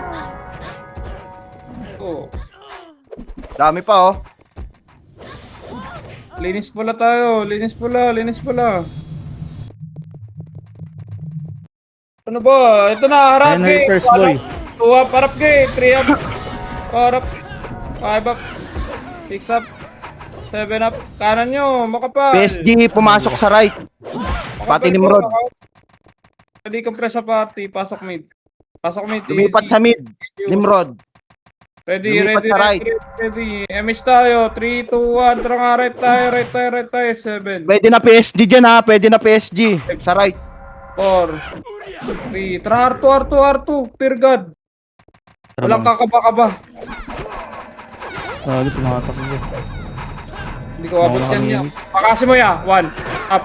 Oh. Dami pa, oh. Linis pula tayo. Linis pula. Linis pula. Ano ba? Ito na. Harap Ayun na gate. yung first boy. 2 up. Harap gate. 3 up. 4 up. 5 up. 6 up. 7 up. Kanan nyo. Makapal. PSG pumasok sa right. Pati Nimrod. Hindi compress sa party. Pasok mid. Pasok mid. Lumipat sa mid. Nimrod. Ready, lumipat ready, sa ready, right. ready. MH tayo. 3, 2, 1. Tara nga, right tayo, right tayo, right tayo. 7, Pwede na PSG dyan, ha. Pwede na PSG. Sa right. 4, 3. Tara, R2. Fear God. Walang kakaba-kaba. Lagi tumatakbo. Hindi ko abot Wala yan kami. yan. Pakasi mo ya. 1. Up.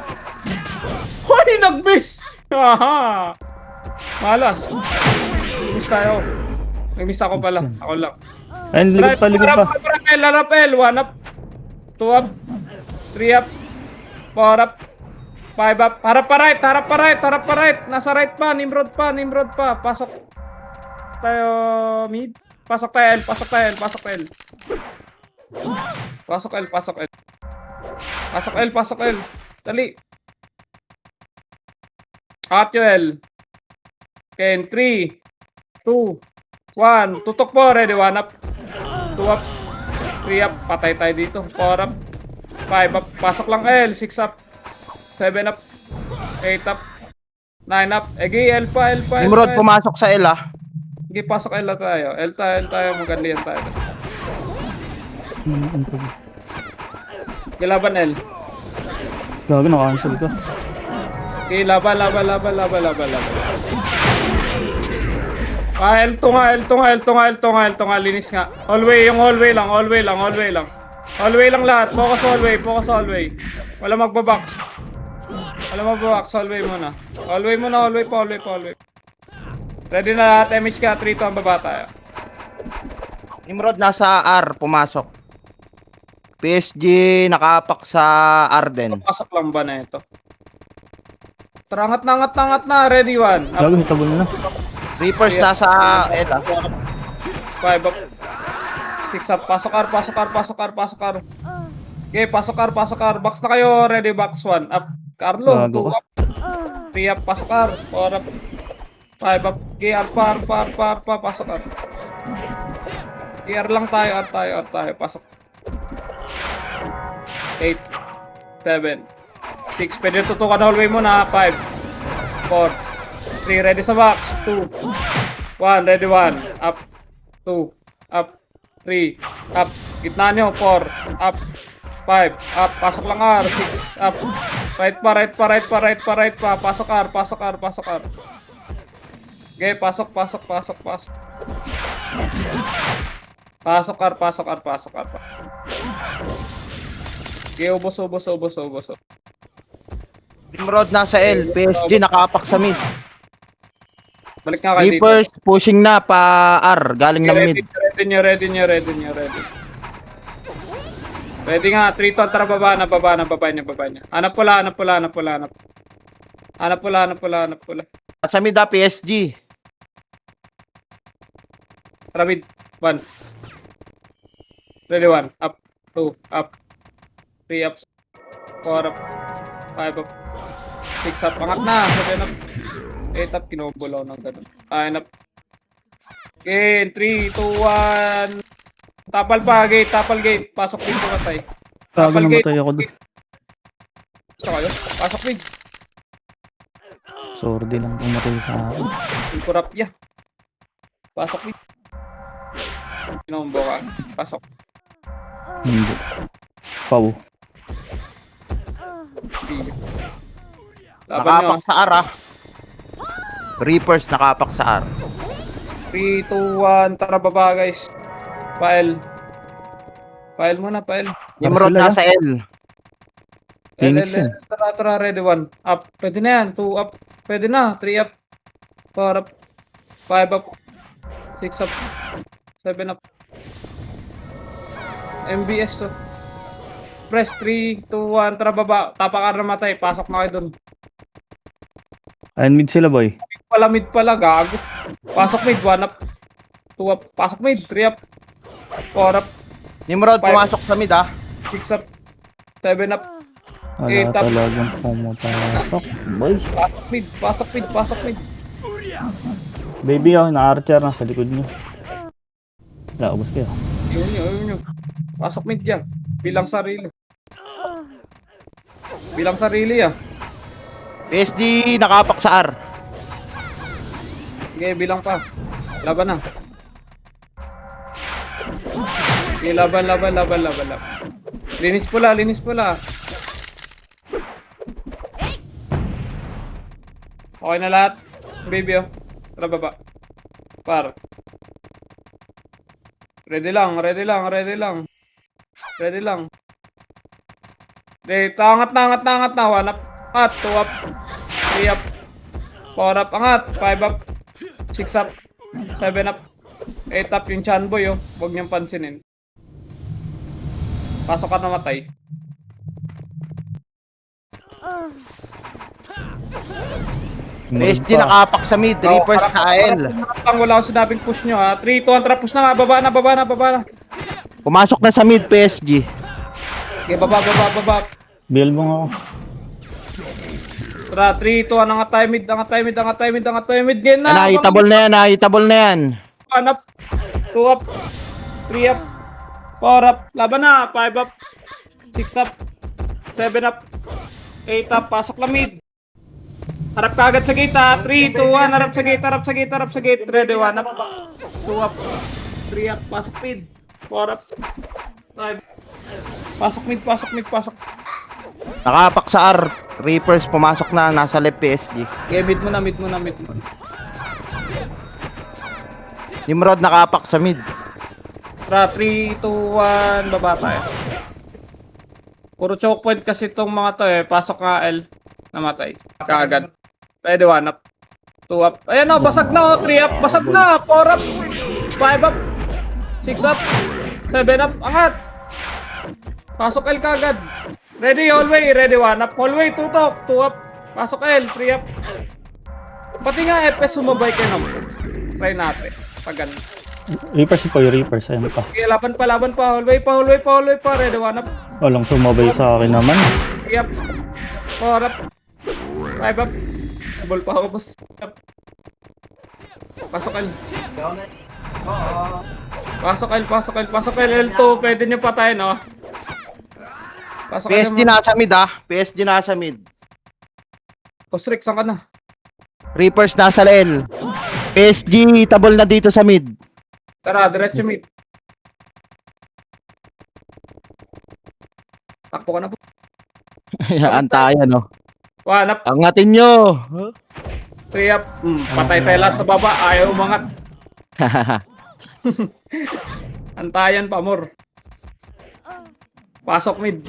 Hoy, nag-miss. Haha. Malas. Miss tayo. Nag-miss ako pala. Ako lang. Ayun, likod pa, likod pa. Harap L. 1 up. 2 up. 3 up. 4 up. 5 up. Harap pa right. Harap pa right. Harap pa right. Nasa right pa. Nimrod pa. Nimrod pa. Pasok tayo mid. Pasok tayo L. Pasok tayo L. Pasok L. Pasok L. Pasok L. Pasok L. Pasok L. Dali. At yung L. Ken. 3, 2, 1. Tutok po. Ready. 1 up. 2 up. 3 up. Patay tayo dito. 4 up. 5 up. Pasok lang L. 6 up. 7 up. 8 up. 9 up. Egi, L pa, L pa, L Nimrod pa. pumasok sa L, ha. Sige, pasok L na tayo. L tayo. Magandang tayo. Sige, laban L. Lagi naka-cancel ka. Okay, laban. Ah, L to nga. Linis nga. Hallway lang. Hallway lang lahat. Focus hallway. Wala magbabox. Hallway muna. Hallway pa. Ready na lahat. MH ka. 3 to ang baba tayo. Nimrod nasa R, pumasok. PSG nakapak sa R din. Pasok lang ba na ito? Tara, angat na. Ready, 1. Lagi hitabol na. Reapers nasa L, ha. 5 up. 6 up. Pasok R. Okay, pasok R. Box na kayo. Ready, box 1. Up. Carlo, Bago 2 up. 3 up. Pasok R. 4 up. 5 up. Okay, R pa. Pasok R. Okay, R lang tayo. Pasok. 8, 7, 6. Pwede tutukan na hallway muna. 5, 4, 3. Ready sa box. 2, 1. Ready, 1. Up. 2. Up. 3. Up. Gitna nyo. 4. Up. 5. Up. Pasok lang R. 6. Up. Right pa. Pasok R. Okay, pasok. Pasok R. Okay, ubos. Nimrod nasa L, PSG nakapak sa mid. Balik nga kayo dito. Reapers pushing na pa R, galing ng mid. Ready nyo. Ready nga, 3 to, tara baba na. Hanap pula. Sa mid, ha, PSG. Tara mid, 1. Ready, 1. Up, 2, up. 3 up. 4 up. 5 up. 6 up. Angat na. 7 up. 8 up. Kinobolaw ng ganun. 9 up. Okay, 3, 2, 1. Tapal gate. Pasok dito matay. Lagi namatay ako doon. Gusto kayo? Pasok mid. Sordi lang pumatay sa akin. Kurap ya. Pasok mid. Kinombo ka. Pasok. Hindi. Pau. Laban nyo. Nakapak sa R, ha. Reapers nakapak sa R. 3, 2, 1. Tara baba guys. File muna. Nimrod sila, nasa L. Phoenix yun. Tara, ready, 1. Up. Pwede na yan. 2 up. Pwede na. 3 up. 4 up. 5 up. 6 up. 7 up. MBS to. Press 3, 2, 1. Tara baba. Tapakan na matay. Pasok na kayo dun. Ayun, mid sila, boy. Mid pala. Gago. Pasok mid. 1 up. 2 up. Pasok mid. 3 up. 4 up. Nimrod, Five. pumasok sa mid ah. 6 up. 7 up. Wala talagang pumapasok. Boy. Pasok mid. Pasok mid. Pasok mid. Baby, oh, na-archer na sa likod niyo. Wala, ubos kayo. Yun. Pasok mid yan. Bilang sarili. Bilang sarili ah. PSD nakapak sa R. Okay, bilang pa. Laban na. Okay, laban. Linis pula. Okay na lahat. Baby oh. Tara baba. Par. Ready lang. Okay, angat na. 1 up. 2 up. 3 up. 4 up. Angat. 5 up. 6 up. 7 up. 8 up yung Chanboy oh. Huwag niyong pansinin. Pasok ka na matay. PSD nakapak sa mid. Reapers sa AL. Wala akong sinabing push nyo ha. 3, 2, 1, push na nga. Baba na. Pumasok na sa mid PSG. Okay, baba. Bilbong ako. Tara, 3, 2, 1. Angat tayo mid. Game na. Nakitable na yan. 1 up. 2 up. 3 up. 4 up. Laban na. 5 up. 6 up. 7 up. 8 up. Pasok lang mid. Harap ka agad sa gate ha. 3, 2, 1. Harap sa gate. Ready, 1 up. 2 up. 3 up. Pasok mid. 4 up. 5. Pasok mid. Nakapak sa R. Reapers pumasok na. Nasa left PSG. Okay, mid mo na. Nimrod nakapak sa mid. Tara, 3, 2, 1. Baba tayo. Puro choke point kasi itong mga to eh. Pasok nga L. Namatay. Kaagad. Ready, 1 up. 2 up. Ayan o, basag na o. 3 up. Basag na. 4 up. 5 up. 6 up. 7 up. Angat. Pasok L kaagad. Ready, hallway. Ready, 1 up. Hallway, 2 top. 2 up. Pasok L. 3 up. Pati nga FS sumabay kayo naman. Try natin. Pag ganun. Reapers po yung Reapers. Ayun pa. Okay, laban pa. Hallway pa. Ready, 1 up. Walang sumabay sa akin naman. 3 up. 4 up. 5 up. Ball pa ako, boss. Pasok L. Pasok L. L2. Pwede nyo patayin, no? Pasok L. PSG nasa mid ah. PSG nasa mid. Post-Rick, saan ka na? Reapers nasa L. PSG tabol na dito sa mid. Tara, diretso mid. Takbo ka na po. Antayan no. 1 up. Angatin nyo. 3 up. Patay tayo lahat sa baba. Ayaw umangat. Antayan pa, more. Pasok mid.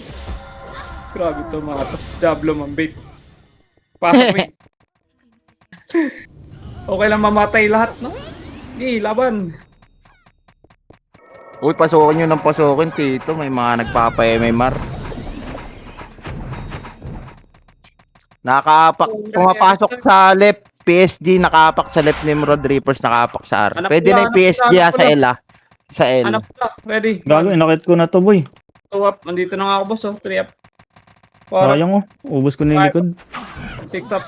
Grabe to mga to. Diablo mambit. Pasok mid. Okay lang mamatay lahat, no? Sige, laban. Uy, pasukin nyo ng pasukin, Tito. May mga nagpapa-MMR. Pumapasok sa left. PSG nakapak sa left. Nimrod Reapers nakapak sa R. Pwede na yung PSG sa L ah. Sa L. Hanap na. Ready. Gago, inakit ko na to, boy. 2 up. Nandito na nga ako, boss. 3 up. 4 up. Sayang oh. Ubus ko na yung likod. 6 up.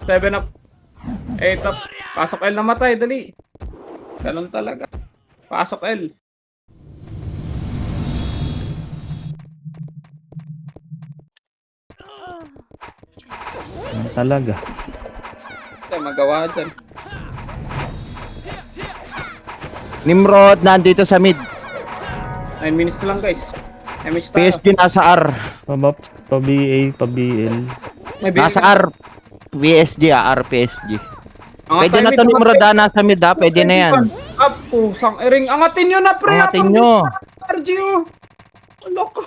7 up. 8 up. Pasok L na matay. Dali. Ganun talaga. Pasok L. Ano talaga? Ito, magawa dyan. Nimrod nandito sa mid. 9 minutes na lang, guys. MS tayo. PSG nasa R. Pa-BA, pa-BL. May Nasa R. PSG ah. R PSG. Angat Pwede tayo, na mid, to angat Nimrod tayo. ah. Nasa mid ah. Pwede na yan. Up, pusang ering. Angatin nyo na, pre. Angatin Habang nyo. RGO. Look.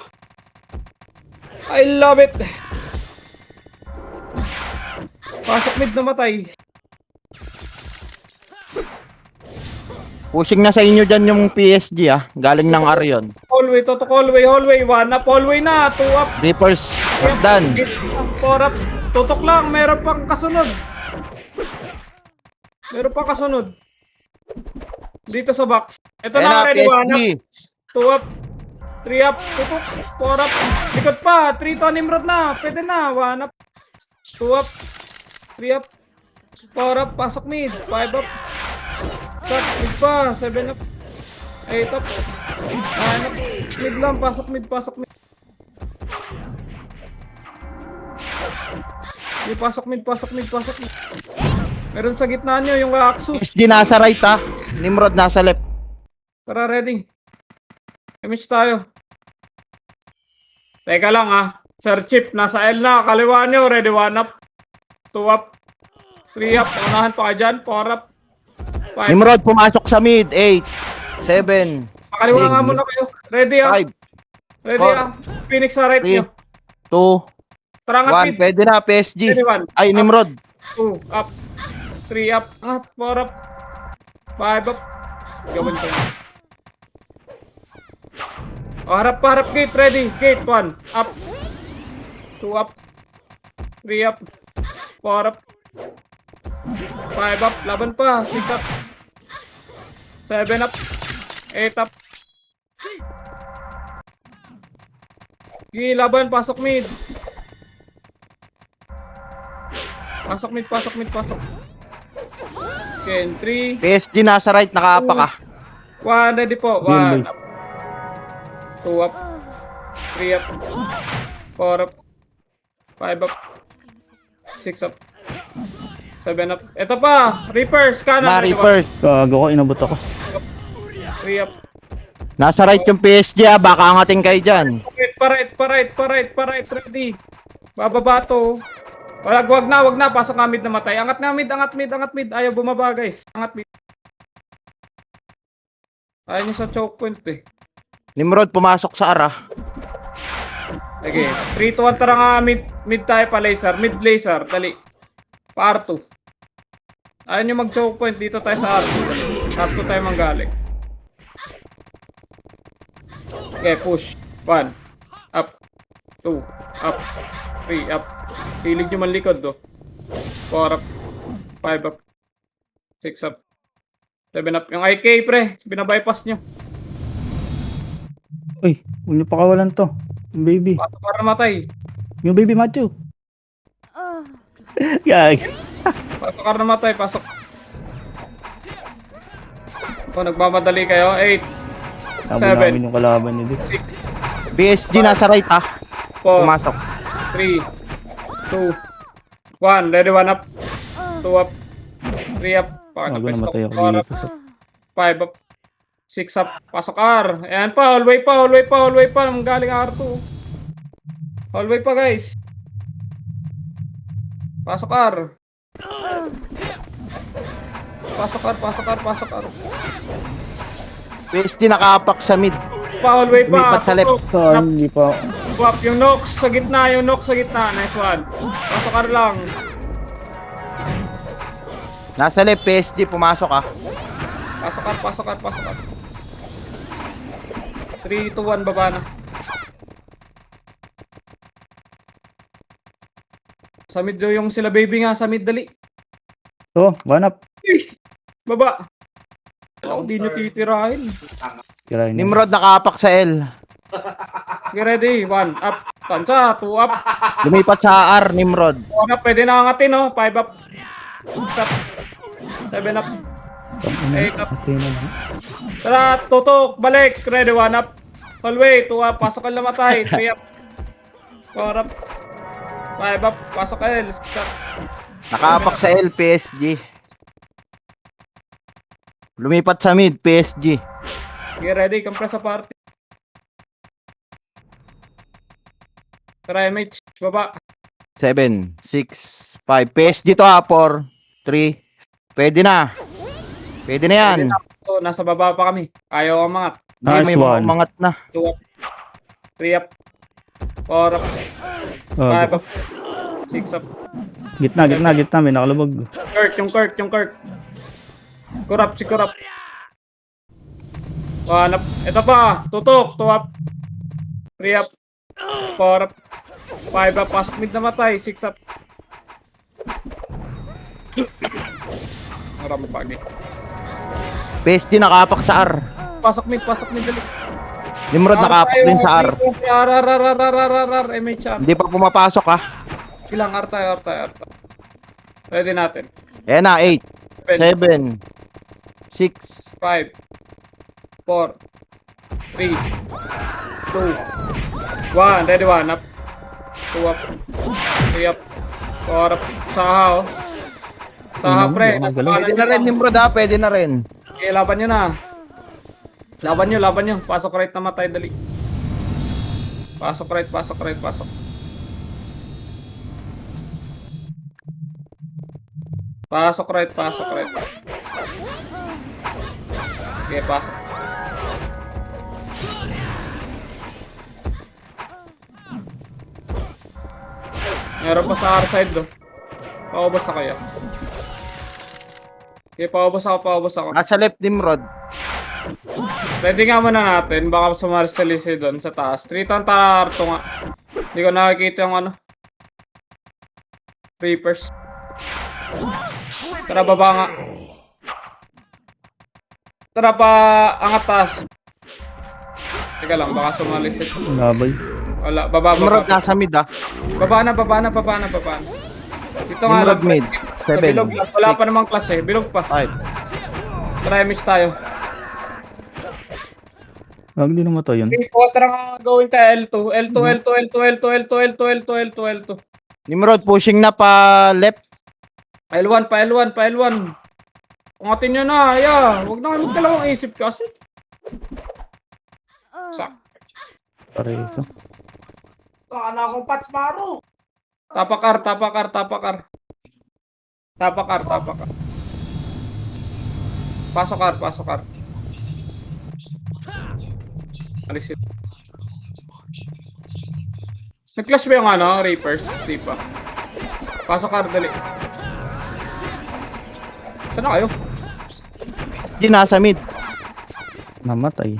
I love it. Pasok mid na matay. Pushing na sa inyo dyan yung PSG ah. Galing ng R yun. hallway. 1 up, hallway na. 2 up. Reapers, done. 4 up. Tutok lang, meron pang kasunod. Dito sa box. Ito Ayan na, na, ready. 1 PSG. up, 2 up. 3 up, tutok. 4 up. Likod pa. 3 to Nimrod na. Pwede na. 1 up. 2 up. 3 up. 4 up. Pasok mid. 5 up. 6 up. Mid pa. 7 up. 8 up. 9 up. Mid lang. Pasok mid. Di, pasok mid. Meron sa gitna nyo yung Axus. PSG nasa right ha. Nimrod nasa left. Tara, ready. Image tayo. Teka lang Sir Chip, nasa L na. Kaliwa nyo. Ready, 1 up. 2 up. 3 up. Unahan pa ka dyan. 4 up. 5. Nimrod pumasok sa mid. 8, 7, Kaliwa nga muna kayo. Ready 5, Ready 4, Phoenix sa right 3, nyo. 2, Tara nga 1. mid. Pwede na, PSG. Ready, 1. Ay, Nimrod. 2 up. 3 up. 4 up. 5 up. Gawin ko. Harap gate. Ready. Gate 1. Up. 2 up. 3 up. 4 up. 5 up. Laban pa. 6 up. 7 up. 8 up. Laban. Pasok mid. Pasok. Okay, 3. PSG nasa right, nakaapak ka. 1, ready po. 1 up. 2 up. 3 up. 4 up. 5 up. 6 up. 7 up. Ito pa. Reapers. Kanan. Na, ready, Reaper. Gago ko, inabot ako. 3 up. Nasa right yung PSG ha. Baka angating kayo dyan. Pa right. Ready. Bababa to. Wag na. Pasok nga mid na matay. Angat mid. Ayaw bumaba, guys. Angat mid. Ayaw nyo sa choke point eh. Nimrod pumasok sa ara. Okay. 3 to 1. Tara nga mid tayo pa laser. Mid laser. Dali. Pa R2. Ayaw nyo mag choke point. Dito tayo sa R2. R2 tayo manggaling. Okay, push. 1. Up. 2. Up. 3. Up. Hilig nyo man likod, 4 up. 5 up. 6 up. 7 up. Yung IK, pre. Binabypass nyo. Uy, huwag niyo pakawalan to. Yung baby. Pasok para matay. Yung baby Matthew. Gag. Pasok para matay. Pasok. O, nagmamadali kayo. 8. Tama 7. namin yung kalaban niya dito. 6. PSG nasa right ha. 4. Pumasok. 3, 2, 1. Ready, 1 up. 2 up. 3 up. Gago, namatay ako 4 up. dito. 5 up. 6 up. Pasok R. Ayan pa. Hallway pa. Galing R2. Hallway pa, guys. Pasok R. Pasok R. PSG nakaapak sa mid. Hallway pa. Lumipat sa left. Tutok. So, hindi pa. Swap. Yung Nox sa gitna. Nice one. Pasok R lang. Nasa left, PSG pumasok ha. Pasok R. 3, 2, 1, baba na. Sa mid yung sila baby nga. Sa mid, dali. So, 1 up. Baba. Alam ko, di nyo titirahin. Kirain niya. Nimrod nakaapak sa L. Okay, ready. 1 up. Tansa. 2 up. Lumipat sa R, Nimrod. 1 up. Pwede na angatin, 5 up. 6 up. 7 up. 8 up. Okay na lang. Tara, tutok. Balik. Ready. 1 up. Hallway. 2 up. Pasok ka namatay. 3 up. 4 up. 5 up. Pasok ka L. 6 up. Nakaapak sa L, PSG. Lumipat sa mid, PSG. Okay, ready. Compress sa party. Tara, MH. Baba. 7, 6, 5. PSG to ha, 4, 3. Pwede na. Pwede na yan. So, nasa baba pa kami. Ayaw umangat. Hindi, Nice may one. umangat na. 2 up. 3 up. 4 up. 5 Oh, up. 6 up. gitna. May nakalubog. Kurt. Kurap. 1 up. Ito pa. Tutok. 2 up. 3 up. 4 up. 5 up. Pasok mid namatay. 6 up. Marami pagi. PSG nakapak sa R. Pasok mid. Pasok mid. Dali. Nimrod nakapak din sa R. R. MHR. Hindi pa pumapasok ha. Ilang R tayo. Ready natin. Ayan na, 8, 7, 6, 5, 4, 3, 2, 1. Ready, 1 up. 2 up. 3 up. 4 up. Saha, oh. Saha, Tingnan mo, pre. baka Nasa magalaw. kanan Pwede nyo na rin, pa. Nimrod ha, pwede na rin. Okay, laban nyo na. Laban nyo. Pasok right na matay, dali. Pasok right. Pasok right. Okay, pasok. Meron pa sa R side, do. Paubos na kayo. Okay, paubos ako. Nasa left, Nimrod. Ready nga muna natin. Baka sumari sa lisi doon sa taas. 3 ton tararto nga. Hindi ko nakikita yung ano. Reapers. Tara, baba nga. Tara pa, angat taas. Teka lang, baka sumali si... Labay. Wala, baba. Nimrod nasa mid ha. Baba na. Dito nga Nimrod lang. mid. Sa 7, bilog lang. Wala pa namang class eh. Bilog pa. 5. Tara, miss tayo. Wag din namatay yun. Okay, tara nga gawin tayo L2. Nimrod pushing na pa left. L1. Kungatin nyo na, Huwag na kayo magdalawang isip kasi. Sak. Pareso. Saan akong Pats Maro? Tapakar. Pasok R. Alisin. Nag-clash ba yung ano, Reapers? Di pa. Pasok R, dali. Saan na kayo? PSG nasa mid. Namatay.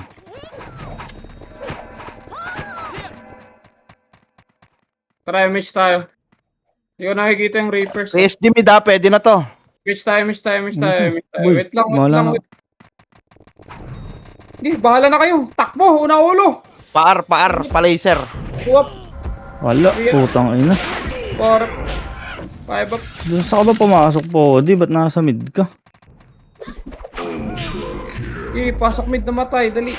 Tara, miss tayo. Hindi ko nakikita yung Reapers. PSG mid ha, pwede na to. Miss tayo. Uy, Wait lang. wala na. Hindi, bahala na kayo. Takbo, una ulo. Pa-R, pa-laser. Uwap. Wala, putang ina. 4 up. 5 up. Doon sa ka ba pumasok po? Di ba't nasa mid ka? Pasok mid na matay, dali.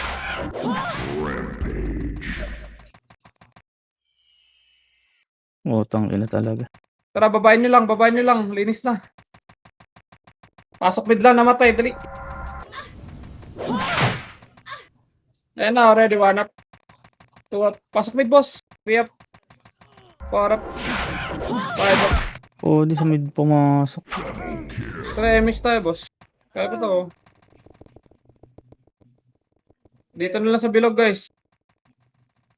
Putang ina talaga. Tara, babayin nyo lang. Linis na. Pasok mid lang, namatay, dali. Ayan na, already 1 up. 2 up. Pasok mid, boss. 3 up. 4 up. 5 up. Oh, di sa mid pumasok. Tara, miss tayo, boss. Kaya pa to. Dito na lang sa bilog, guys.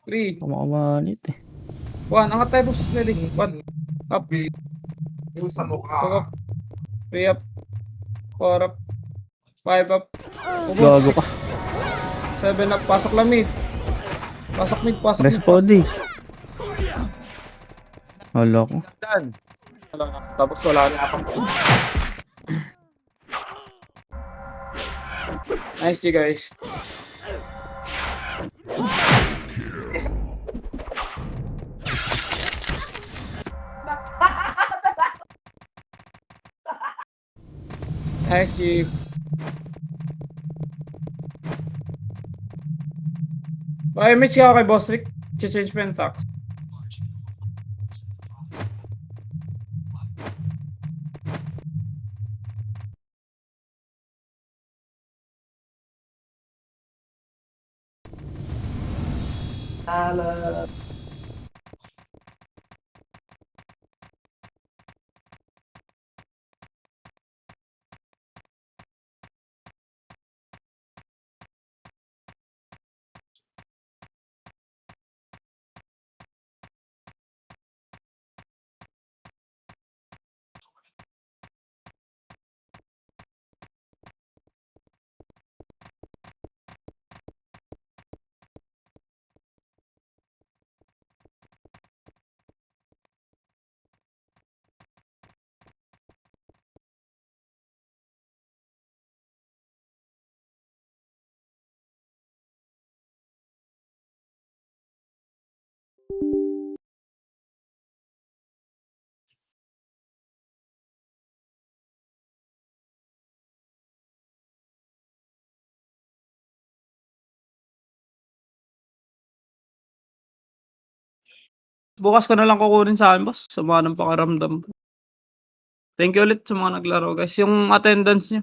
3, Kumakamanit eh. 1. Angat tayo, boss. Ready. 1. Up. Yung sa 2 mukha. up. 3 up. 4 up. 5 up. Gago ka. 7 up. Pasok lang mid. Pasok mid. Respody. Wala ko. Done. Wala na. Tapos wala na. Nice G, guys. Nice G. Okay, match ka kay Boss Rick. Change pa yung tax. Bukas ko na lang kukunin sa akin, boss. Sama ng pakiramdam. Thank you ulit sa mga naglaro, guys. Yung attendance niyo.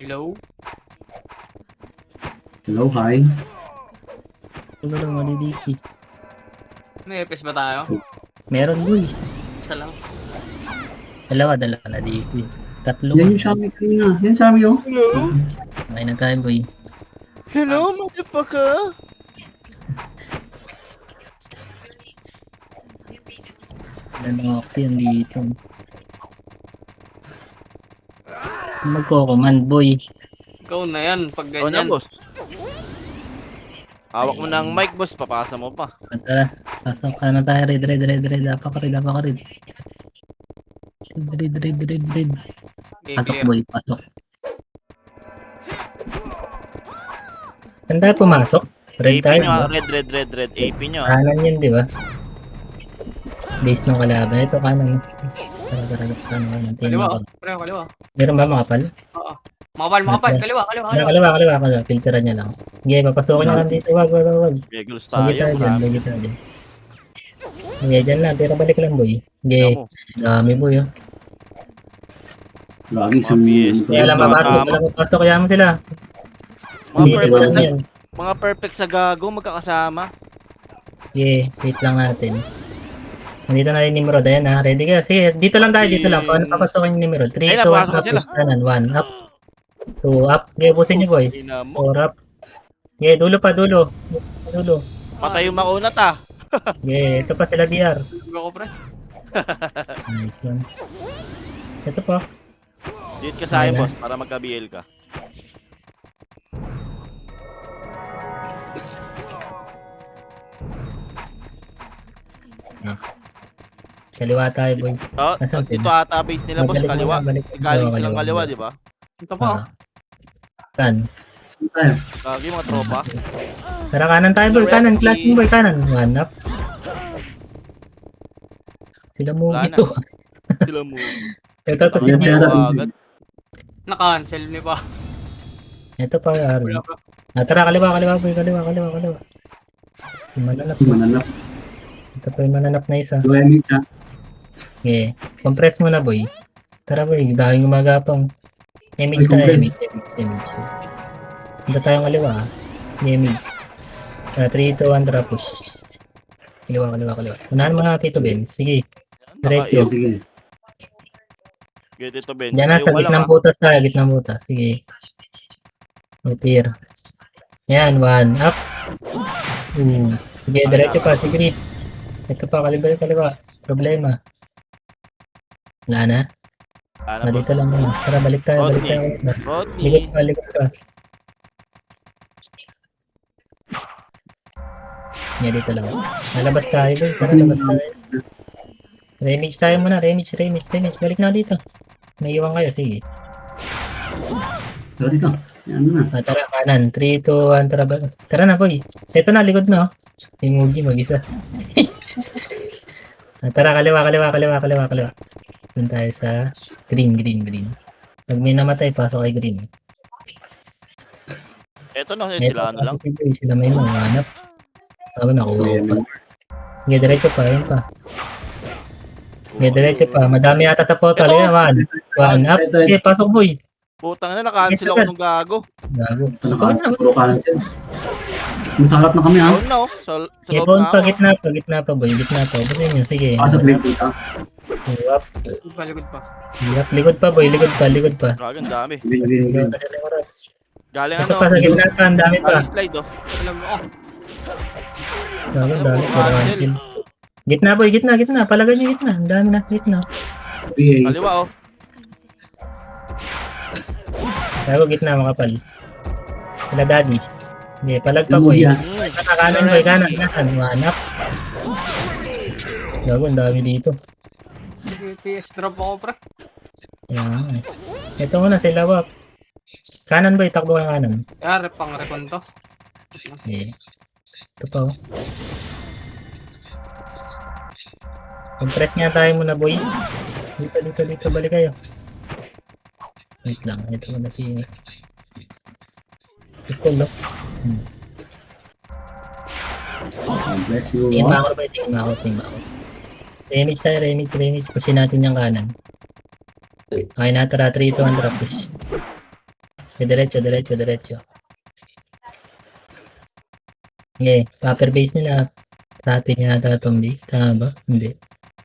Hello? Hello, hi. Tulo lang, mali DC. May FPS ba tayo? Meron boy. Isa lang. Dalawa na DC. Tatlo. Yan yung Xiaomi kanina. Yan Xiaomi oh. Hello? May na tayo boy. Hello, motherfucker? Ano kasi yan dito. Magko-command boy. Ikaw na yan pag O na, ganyan. boss. Hawak mo ng mic, boss. Papasa mo pa. Tara, pasok ka na tayo. Red. Apakarid. Red. Okay, Pasok clear. boy, pasok. Saan tayo pumasok? Red AP tayo, nyo, ba? red. AP nyo. Kanan yun, di ba? Base ng kalaban. Ito kanan. Tara. Kanan. Kaliwa. Tingnan ko. Pre, kaliwa. Meron ba makapal? Oo. Makapal. Kaliwa. Kaliwa. Pilseran niya lang. Sige, papasokin na lang dito. Wag. Regulus Sige tayo. tayo dyan. Marami. Sige tayo dyan. Sige, dyan lang. Pero balik lang, boy. Sige, Tingnan mo. dami, boy. Oh. Lagi isang... PS. Kaya lang mapasok. Kaya mo sila. Mga Hindi, perfect, lang sa, yan. mga perfect sa gago, magkakasama. Sige, wait lang natin. Nandito na rin ni Nimrod. Ayan ha. Ready ka? Sige, dito lang tayo. Paano papasokin ni Nimrod? 3, Ayun, 2, 1, napasok na up. sila. Kanan, 1, up. 2, up. Sige, busin niyo, boy. Ina mo. 4, up. Sige, dulo. Patay yung makunat ah. Sige, ito pa sila DR. Ako, pre. Nice one. Ito pa. Dito ka sa akin, Ayun na. boss, para magka-BL ka. Kaliwa tayo, boy. Oh, Nasaan dito sila? ata base nila, boss, kaliwa. Galing silang kaliwa, di ba? Ito pa. Ah. Saan? Saan tayo? Gagi mga tropa. Tara, kanan tayo, boy. Kanan. Classing, boy. Kanan. One up. Sila mo Wala ito. Sila mo. Ito pa Yan, sila. yan. Agad. Na-cancel ni pa. Ito pa, Ari. Wala pa. Tara, kaliwa, boy. Kaliwa. Yung mananap. Mananap. Ito pa yung mananap na isa. Dueming siya. Okay. Compress mo na, boy. Tara, boy. Daming gumagapang. Image Ay, tayo. compress. Image. Punta tayong kaliwa. Image. 3, 2, 1, tara, push. Kaliwa. Unahan mo na, Tito Ben. Sige. Diretso. Sige. Get ito, Ben. Diyan na, sa gitnang butas tayo. Sige. Repair. Yan, 1 up. Sige, diretso pa. Sige, ito pa, kaliwa. Problema. Wala na. Ano ba? Dito lang muna. Tara, balik tayo. Rodney. Likod ka. Yan, dito lang. Nalabas tayo, boy. Tara, labas tayo. Remix tayo muna. Remix. Balik na dito. May iwan kayo, sige. Tara dito. Yan na. Tara, kanan. 3, 2, 1, tara ba? Tara na, boy. Ito na, likod na, oh. Si Mugi, mag-isa. Tara, kaliwa. Doon tayo sa green. Pag may namatay, pasok kay green. Ito no, sila ano lang. Sila may mga hanap. Ako nakuha ko pa. Sige, diretso pa, yun pa. Sige, diretso pa. Madami ata sa portal. Ito. Yan, 1 up. Sige, pasok, boy. Putang na, nakancel ako ng gago. Gago. Ano puro kanan siya. Nasa harap na kami ha. Doon na oh, sa Sige, loob phone na pa, ako. gitna pa, boy. Gitna pa. Basta nyo, sige. Pasok link dito. Up. Palikod pa. Likod pa, boy. Likod pa. Gago, ang dami. Green. Galing Ito ano, pa, sa gitna pa. Ang dami pa. galing slide oh. Alam mo, oh. Gago, ang dami. Cancel. Gitna, boy. Gitna. Palagan nyo gitna. Ang dami na. Gitna. BA. Kaliwa oh. Gago, gitna, makapal. Sila daddy. Hindi, palag pa, Yung boy. movie ha. Sa kanan, boy. Kanan. Manap. Gago, ang dami dito. Sige, PS drop ako, pre. Yan. Ito muna, sila wap. Kanan, boy. Takbo ka kanan. Kaya, pang recon to. Okay. Ito pa, oh. Compress nga tayo muna, boy. Dito. Balik kayo. Wait lang. Ito muna si... Ito, no? Bless you. Tingin mo ako, boy. Tingin mo ako. Remix tayo, remix. Pusin natin yung kanan. Okay na, tara. 3, 2, 1, tara, push. Diretso. Okay, upper base nila. Sa atin yata itong base. Tama ba? Hindi.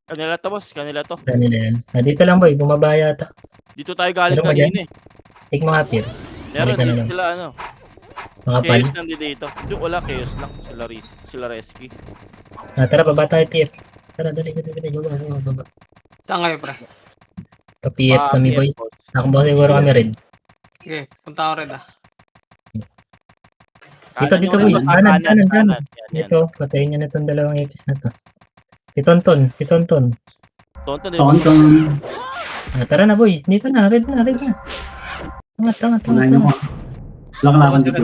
Kanila to, boss. Kanila to. Kanila yan. Dito lang boy, bumaba yata. Dito tayo galing Meron ba kanina eh. Take mga apir. Meron Balik ka na din lang. sila ano. Mga pal. Chaos nandito dito. Yung wala chaos lang. Sila Reski. Tara, baba tayo, PF. Tara, dali. Baba. Saan kayo, pre? Pa-PF kami boy. Nakababa siguro kami red. Okay, punta ako rin ah. Dito boy. Kanan. Ito, patayin nyo na itong dalawang epis na to. Si Tonton. Tonton din. Tonton. Tara na boy. Dito na, red na. Angat. Unahin ako. Wala kalaban dito.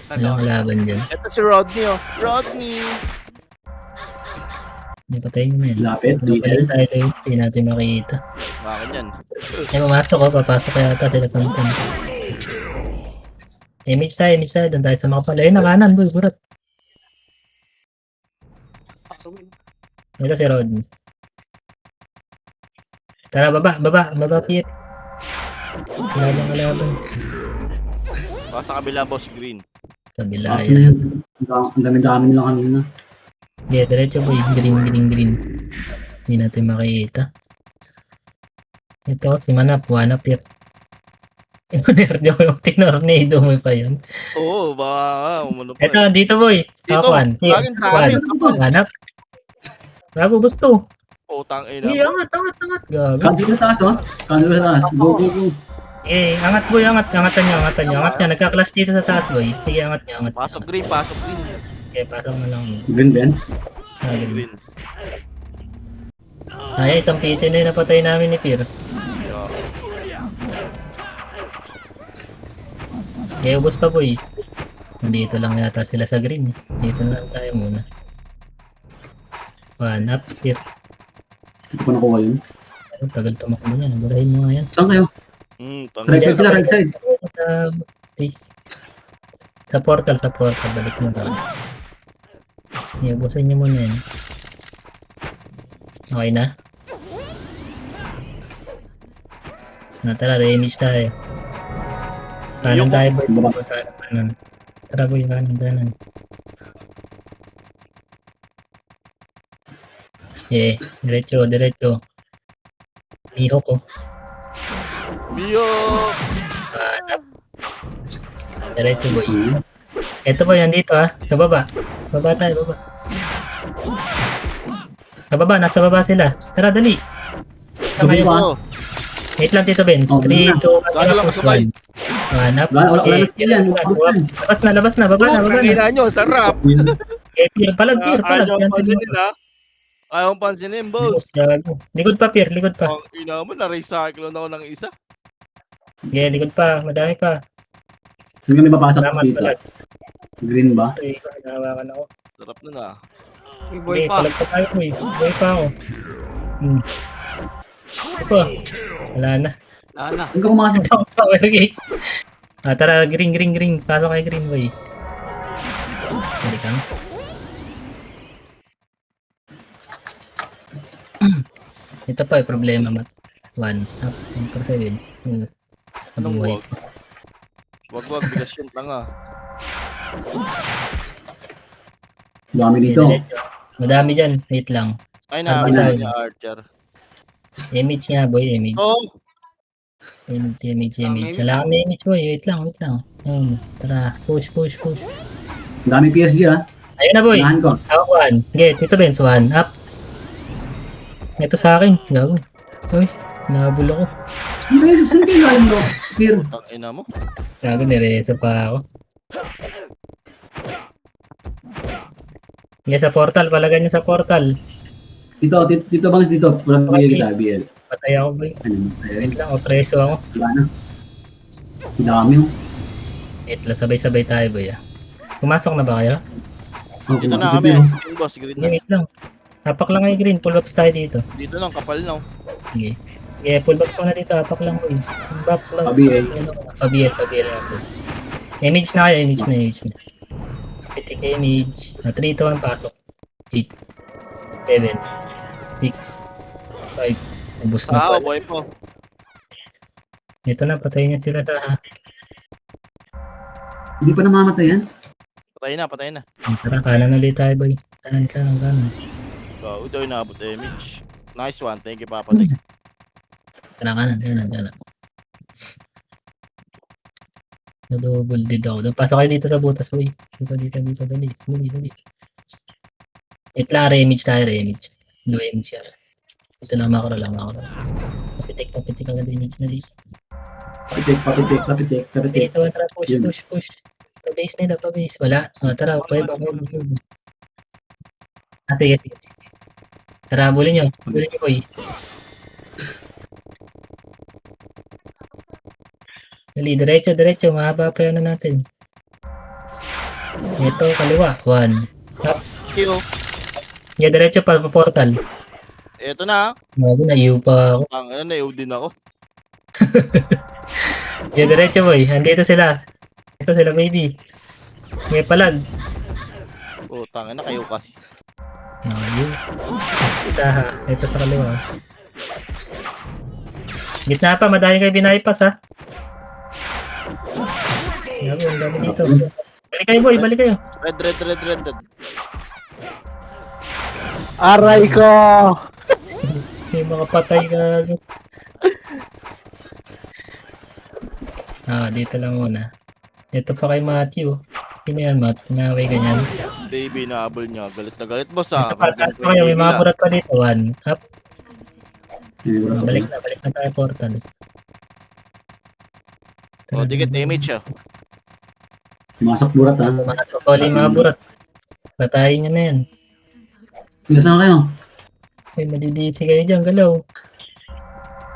Walang kalaban dyan. Ito si Rodney oh. Rodney. Hindi, patayin nyo na yan. Lapit. Pala tayo kayo. Hindi natin makikita. Bakit yan? Ay, pumasok ko. Papasok yata sila Tonton. Image tayo. Doon tayo sa mga pala. Ayun, nakanan boy. Burat. Ito si Rodney. Tara, baba, Piet. Wala nang kalaban. Baka sa kabila, boss. Green. Kabila Kasi na yan. yun. Ang dami-dami nila kanina. Yeah, diretso boy. Green. Hindi natin makikita. Ito, si Manap. One up yet. Yung tinornado mo pa yun. Oo, baka umano pa. Ito, dito boy. Dito, Kakuan. laging tayo. One up. Gago gusto. Utang ina Iya, mo. angat. Gago. Cancel sa taas, oh. Cancel sa taas. Go. Eh, angat boy, angatan nyo. Angat nyo. Nagka-clash dito sa taas boy. Sige, angat nyo. Pasok green. Okay, pasok mo lang. Green Ben. Green. Ay, isang PT na yung napatay namin ni Pier. Okay, ubos pa boy. Dito lang yata sila sa green. Dito na lang tayo muna. One up, Pier. Hindi ko nakuha yun. Ay, tagal tumakbo na. Naburahin mo nga yan. Saan kayo? Tama. Right side sila, right side. Please. Sa portal. Balik mo tayo. Iubusin nyo muna yan. Okay na? Tara, re-image tayo. Kanan tayo boy. Kanan. Tara boy, kanan. Eh, diretso. Iho ko. Mio! Diretso boy. Ito boy, nandito Sa baba. Baba tayo. Sa baba, nasa baba sila. Tara, dali. Sabi ko, Oo. Wait lang, Tito Benz. Oh, 3, 2, 1, Lalo lang kasabay. Hanap. Wala na skill yan. Labas na. Baba na. Kailangan nyo, sarap. Pier palag. Ayaw Cancel mo. pansinin ha. Ayaw pansinin, boss. Likod pa, Pier. Ang ina mo, na-recycle na ako ng isa. Yeah, likod pa. Madami pa. Hindi kami papasok Salamat dito. pala. Green ba? Ay, nahawakan ako. Sarap na na. May boy Okay, pa. palag pa tayo, boy. Boy pa ako. Ito. Wala na. Saan ka pumasok? Power gate. Tara, green. Pasok kay green, boy. Balik kang. Ito pa yung problema, Mat. 1 up, 1%. Anong Buhay. Wag, bigas yun, tanga. Dami dito. Madami dyan. Wait lang. Ay, Ano nakakita ba niya, Archer. Image nga, boy. Image. Oh! Image. Wala kami image, boy. Wait lang. Ayun. Tara. Push. Dami PSG, ah. Ayun na, boy. Unahan ko. Ako, 1. Okay, Tito Benz, 1. Up. Ito sa akin. Gago. Uy, nahabol ako. Saan kayo galing ko? Clear. Ang ina mo. Gago, nireso pa ako. Okay, sa portal. Palagan niyo sa portal. Dito bang dito? Wala pa kita, BL. Patay ako, boy. Ano? Wait lang, preso ako. Wala na. Ang dami, oh. Wait lang, sabay-sabay tayo, boy. Pumasok na ba kayo? Oh, Dito na pumasok kami. dito, oh. Green boss, green Hindi, na. wait lang. Hapak lang kayo green. Pull ups tayo dito. Dito lang, kapal na. Sige. Yeah, pull box ko na dito. Hapak lang, boy. Pull box lang. Pabiel. Pabiel ako. Image na kayo, image na. Pitik image. 3, 2, 1, pasok. 8, 7, 6, 5. Ubus na Ah, pala. boy po. Ito na, patayin niya sila sa Hindi pa namamatay yan. Patay na. Tara, kanan ulit tayo, boy. Kanan. Bago daw inaabot damage. Nice one, thank you, Papa. Thank you. Kanan. Na-double did ako. Pasok kayo dito sa butas, boy. Dito, dali. Wait lang, remage tayo. Blue image yan. Ito lang, makro lang. Papitik ang damage na dito. Papitik. Dito, tara, push. Pa-base nila. Wala. Tara, pa. Sige. Tara, bulin nyo, boy. Dali, diretso. Mahaba pa yan natin. Ito, kaliwa. 1. Kiyo. Yeah, diretso pa portal. Eto na. Bago na, iyo pa ako. Ang ano, na din ako. Yeah, diretso, boy. Andito sila. Ito sila, baby. May palag. Tangina kayo kasi. Yun. Isa ha. Ito sa kaliwa. Gitna pa, madami kayo binaypas ha. Yabi, ang dami dito. Balik kayo, boy. Red. Aray ko! May mga patay ka. Dito lang muna. Ito pa kay Matthew. Sino yan, Matt? Pinaway ka niyan. Baby, naabol niya. Galit na galit, boss, Ito pa, taas pa kayo. May mga burat pa dito. 1. Up. Balik na tayo portal. Dikit damage siya. Masok burat ha. Mga burat. Patayin nyo na yan. Saan kayo? Ay, madidisi kayo dyan. Galaw.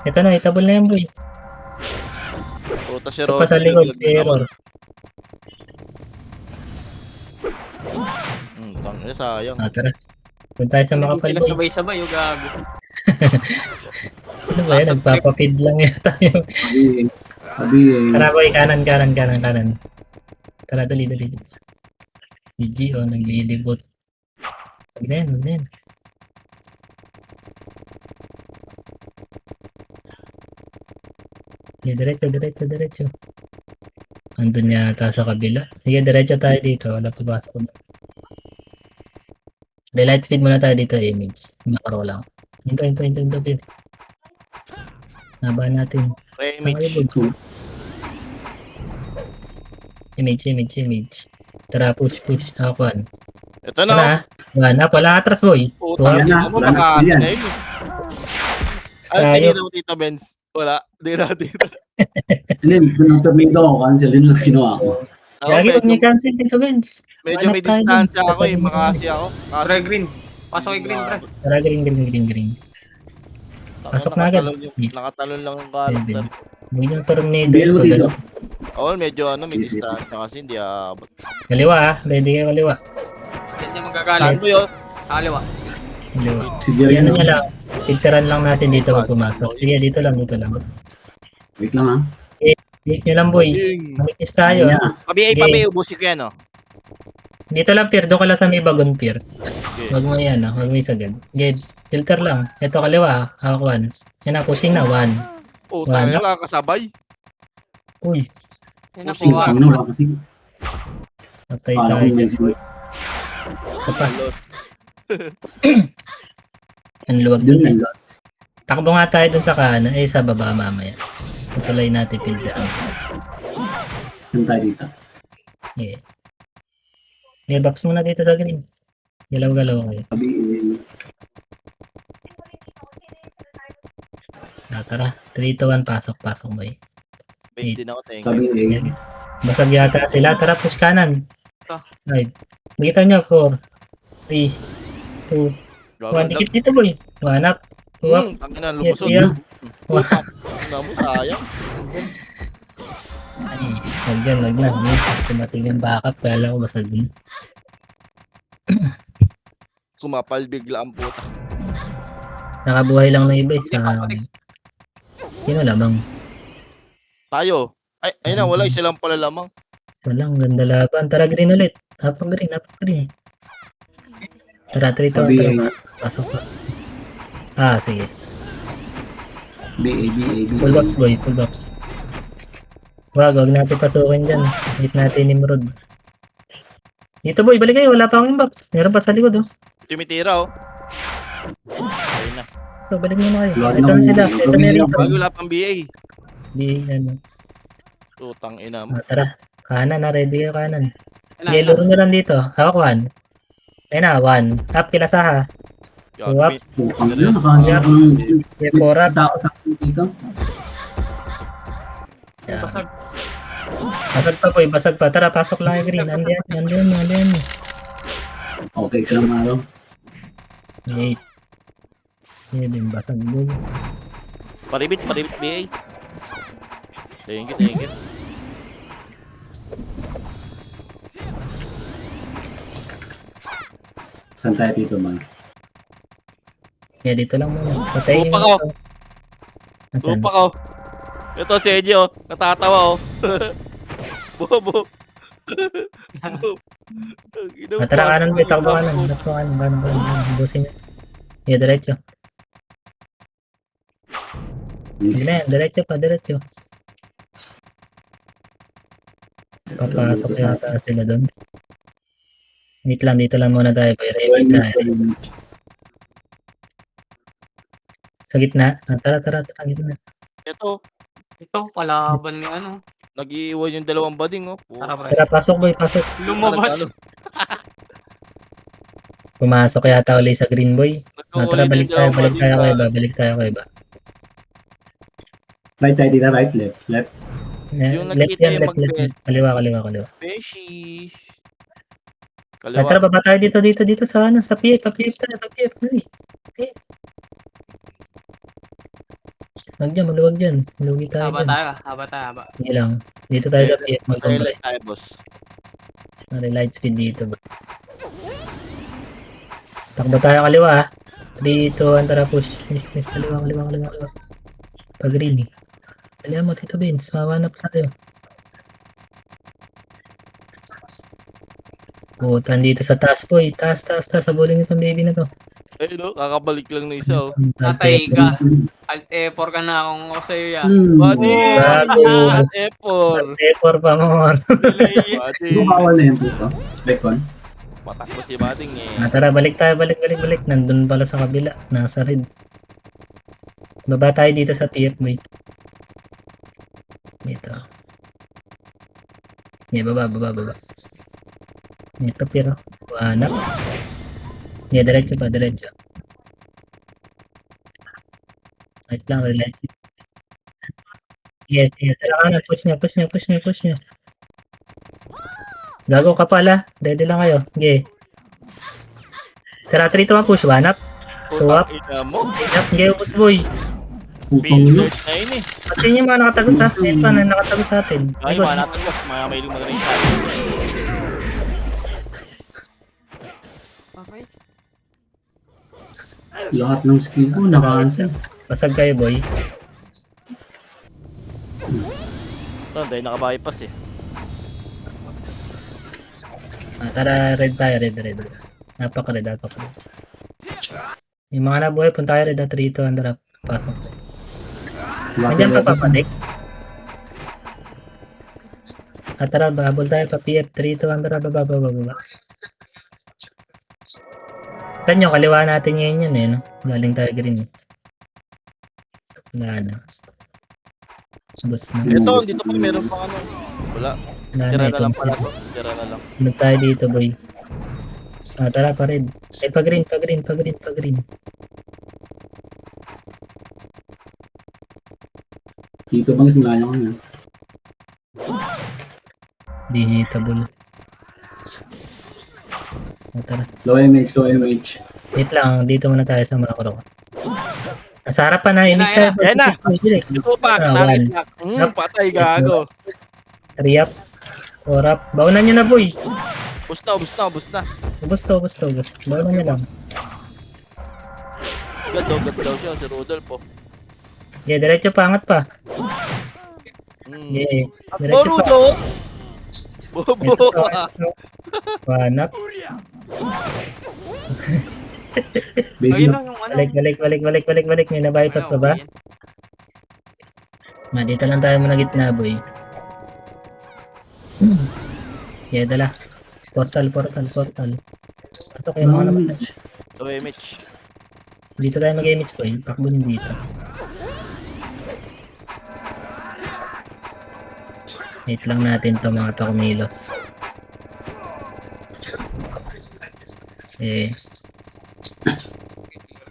Ito na, itabol na yan, boy. Puta si Ito pa sa likod, si Error. Tangina, sayang. Tara. Punta tayo sa makapal, Sila boy. sabay-sabay, yung gago. Ano ba yan? Nagpapapid lang yata yung... Sabi Tara, boy. Kanan. Tara, dali. GG, naglilibot. Huwag na yan. Diretso. Andun yata sa kabila. Sige, diretso tayo dito. Wala papasok na. Light speed muna tayo dito, image. Makaro lang. Hinto. Naba natin. Image. Image. Tara, push. Akuan. Ito na. Wala, wala atras, boy. Puta, Yan na, mo wala na, makaano yan. na yun. Ay, Tayo. tingin mo dito, Benz. Wala. Di na dito. Hindi, ng tornado ako. Cancel din lang ginawa ko. Lagi huwag niya cancel dito, Vince. Medyo may Hanap tayo distansya dun. ako eh. Makasi ako. Pre, green. Pasok kay green, pre. Tara, green. Pasok na agad. Nakatalon lang yung character. Hindi yung tornado. Bill mo dito. Oo, medyo may distansya kasi hindi aabot. Kaliwa, ha? Ready kayo kaliwa. Yan yung Saan magagalit. mo yun? Kaliwa. Kaliwa. Si Jerry Yan na. na lang. Filteran lang natin dito pag pumasok. Sige, dito lang. Wait lang ha. Dito nyo lang, boy. Mamikis tayo. Ayan Ha? na. Pabi, ubusin ko yan, oh. Dito lang, Pier. Doon ka lang sa may bagon, Pier. Okay. Huwag mo yan, ha? Huwag mo isagad. Okay, filter lang. Ito kaliwa, ha? Hawak 1. Yan na, pushing na. 1. Oh, tayo lang kasabay. Uy, Yan Pushing nakuha. Ang nawa kasi. patay Kala tayo ko dyan. may Isa pa. Ang luwag Doon dun. na loss. Takbo nga tayo dun sa kanan. Sa baba mamaya. Tutuloy natin filter. Saan tayo dito? Yeah. Yeah, box muna dito sa green. Galaw-galaw kayo. Sabi, Tara. 3, 2, 1. Pasok, boy. Wait din ako, thank sabi, you. Basag yata sila. Tara, push kanan. Ito. 5. Makita nyo, 4, 3, 2, 1. Dikit dito, boy. 1 up. 2 up. Ang ina, lumusot. Yeah. Puta. Namu, sayang. Ay, wag na. Tumating yung backup. Kaya lang ko basag din. Kumapal bigla ang puta. Nakabuhay lang na iba eh. Sino lamang? Tayo. Ay na, wala. Isa lang pala lamang. Walang ganda laban. Tara, green ulit. Hapang green. Tara, 3 to. sabi, Pasok pa. Sige. BA. Full box, boy. Full box. Wag natin pasukin dyan. Hit natin Nimrod. Dito boy, balik kayo. Wala pa akong box. Meron pa sa likod oh. Tumitira, oh. Ayun na. So, balik muna kayo. Wala Ito na na sila. akong- Ito na rito. Bago wala pang BA. Di, ano. Tutang ina mo. Tara. Kanan na, ready kayo kanan. Ayun Yellow rin nyo lang dito. Hawak 1. Ayun na, 1. Up, kilasaha. Gagawin. Putang ina, nakahansi ako ng... Okay, 4 up. Tao sa akin dito. Yeah. Basag. Basag pa boy, basag pa. Tara, pasok lang kay Green. Andiyan. Okay ka lang, Maro. 8. Yan din, basag boy. Paribit BA. Thank you. Saan tayo dito, Mags? Yeah, dito lang muna. Patayin Upa nyo ko. ito. Nasaan? Lupa ko. Ito si Eji, oh. Natatawa, oh. Bobo. Tara kanan boy, takbo kanan. Takbo kanan. Busin nyo. Yeah, diretso. Sige na yan, diretso pa, diretso. Papasok yata sila doon. Wait lang, dito lang muna tayo. Ready tayo. Sa gitna. Tara, gitna. Ito, Ito, kalaban ni ano. nag-iiwan yung dalawang bading, oh. Tara, pre. Tara, pasok boy, pasok. Lumabas. Pumasok yata ulit sa green boy. Tara, balik tayo kay iba. Right tayo dito, right, left. Left. Yung Left nakita yan, yung left. mag-best. Kaliwa. Beshi. Tara, Kaliwa. baba tayo dito sa ano, sa PF. Dali. PF. Maluwag dyan. Maluwi tayo Haba dyan. tayo. Haba. Hindi lang. Dito tayo sa PF. Magkumbay. Highlight tayo, boss. Light speed dito. Takbo tayo kaliwa. 3, 2, 1, tara push. Miss, kaliwa. Pag green eh. Kaliwa mo, Tito Vince. Mawanap tayo. Putan dito sa taas boy. Taas. Sabulin itong baby na to. Ayun, no? Kakabalik lang na isa, oh. Tatay ka. Alt F4 ka na kung ako sa'yo yan. Buddy! Bago. Last effort! Tepor pa more. Buddy! Yung kawal na yun dito. Recon. Patakbo si Bading, eh. Tara, balik tayo. Balik. Nandun pala sa kabila. Nasa red. Baba tayo dito sa PF boy. Dito. Baba. Ito pero. Hanap. Diretso pa. Wait lang, relax. Yes. Tara ka na. Push niya. Gago ka pala. Ready lang kayo. Okay. Tara, 3 to 1 push. One up. Putang ina mo. Okay, ubus boy. Putang ina. Pillars na yun, eh. Pati yung mga nakatago sa atin. Paano nakatago sa atin? Ay, Likod. mga natin, boss. Mga mailing magaling sa atin. Okay. Lahat ng skill ko nakahansi. Basag kayo boy. Ito, dahil naka-bypass, eh. Tara, red tayo. Red. Napaka-red. Yung mga nabuhay, punta kayo red at 3 to under up. Pasok. Nandiyan pa papadik. Tara, babol tayo pa PF 3 to under up. Baba. Saan yung kaliwa natin ngayon yun eh, no? Galing tayo green. Wala na. Bus na. Ito, dito pa meron pang ano. Wala. Tira na lang pala to. Tira na lang. Sunod tayo dito, boy. Tara pa rin. Ay, pa green. Dito bang ismalayan ko na. Di hitable. Tara. Low MH. Wait lang, dito muna tayo sa Macro. Nasa harapan na, imis Yan tayo. na. Ito pa, One. target. Patay, gago. 3 up. 4 up. Baunan nyo na, boy. Bus na. Ubus to. Baunan nyo lang. Gad daw siya, si Rodolfo. Yeah, diretso pa, angat pa. Yeah, diretso pa. Borudo! Bobo! One up. Baby Ayun na. lang yung ano. Balik. May na-bypass pa ba? Okay. Dito lang tayo muna gitna, boy. Yeah, dala. Portal. Ito kayo mga naman. So, Mitch. Dito tayo mag-image ko. Takbo nyo dito. Wait lang natin to mga pakumilos.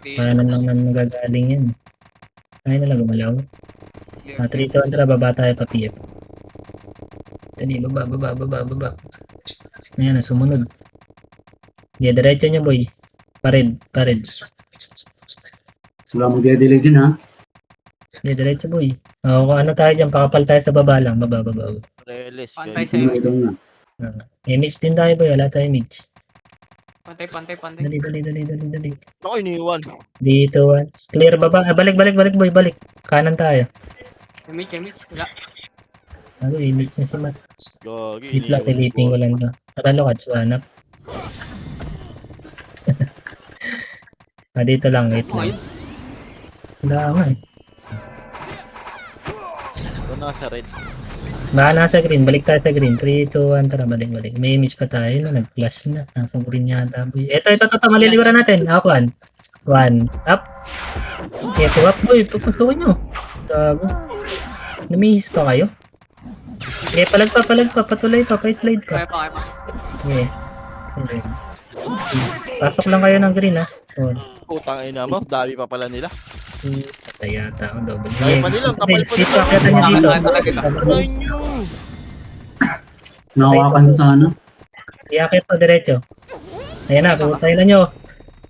Paano lang naman magagaling yan. Ay na lang gumalaw. 3, 2, 1, tara, baba tayo pa PF. Dali, baba. Ayan na, sumunod. Yeah, diretso nyo boy. Pared. Wala mag-delay din ha. Yeah, diretso boy. Kung ano tayo dyan, pakapal tayo sa baba lang. Baba. Relis, Pantay guys. sa'yo. Ito na. Image din tayo boy, wala tayo image. Pantay. Dali. Ako iniwan. Dito, clear baba. Balik boy, balik. Kanan tayo. Image. Wala. Ano, image na si Matt. Gagi, Wait lang, tilipin ko lang to. Natalo ka, hanap. Dito lang, wait Oh, lang. ayun. Wala nga eh. Ito nasa red. Baka nasa green, balik tayo sa green. 3, 2, 1, tara, balik. May image pa tayo, no? Nag-flash na. Nasa green yata, boy. Ito, maliliwaran natin. Up, 1. 1, up. Ito, up, boy. Pagpasukin nyo. Gago. Namihis pa kayo? Okay, palag pa. Patuloy pa, pa-slide pa. Kaya pa. Okay. Pasok lang kayo ng green, ha? Oh, Putang ina mo, dami pa pala nila. patay yata ako, double. Dami pa nila, kapal pa Dito, nila. akita nyo dito. Ay, talaga. Ay, nyo. Nakawakan ko sa ano. Iakit pa diretso. Ayan na, putay na nyo.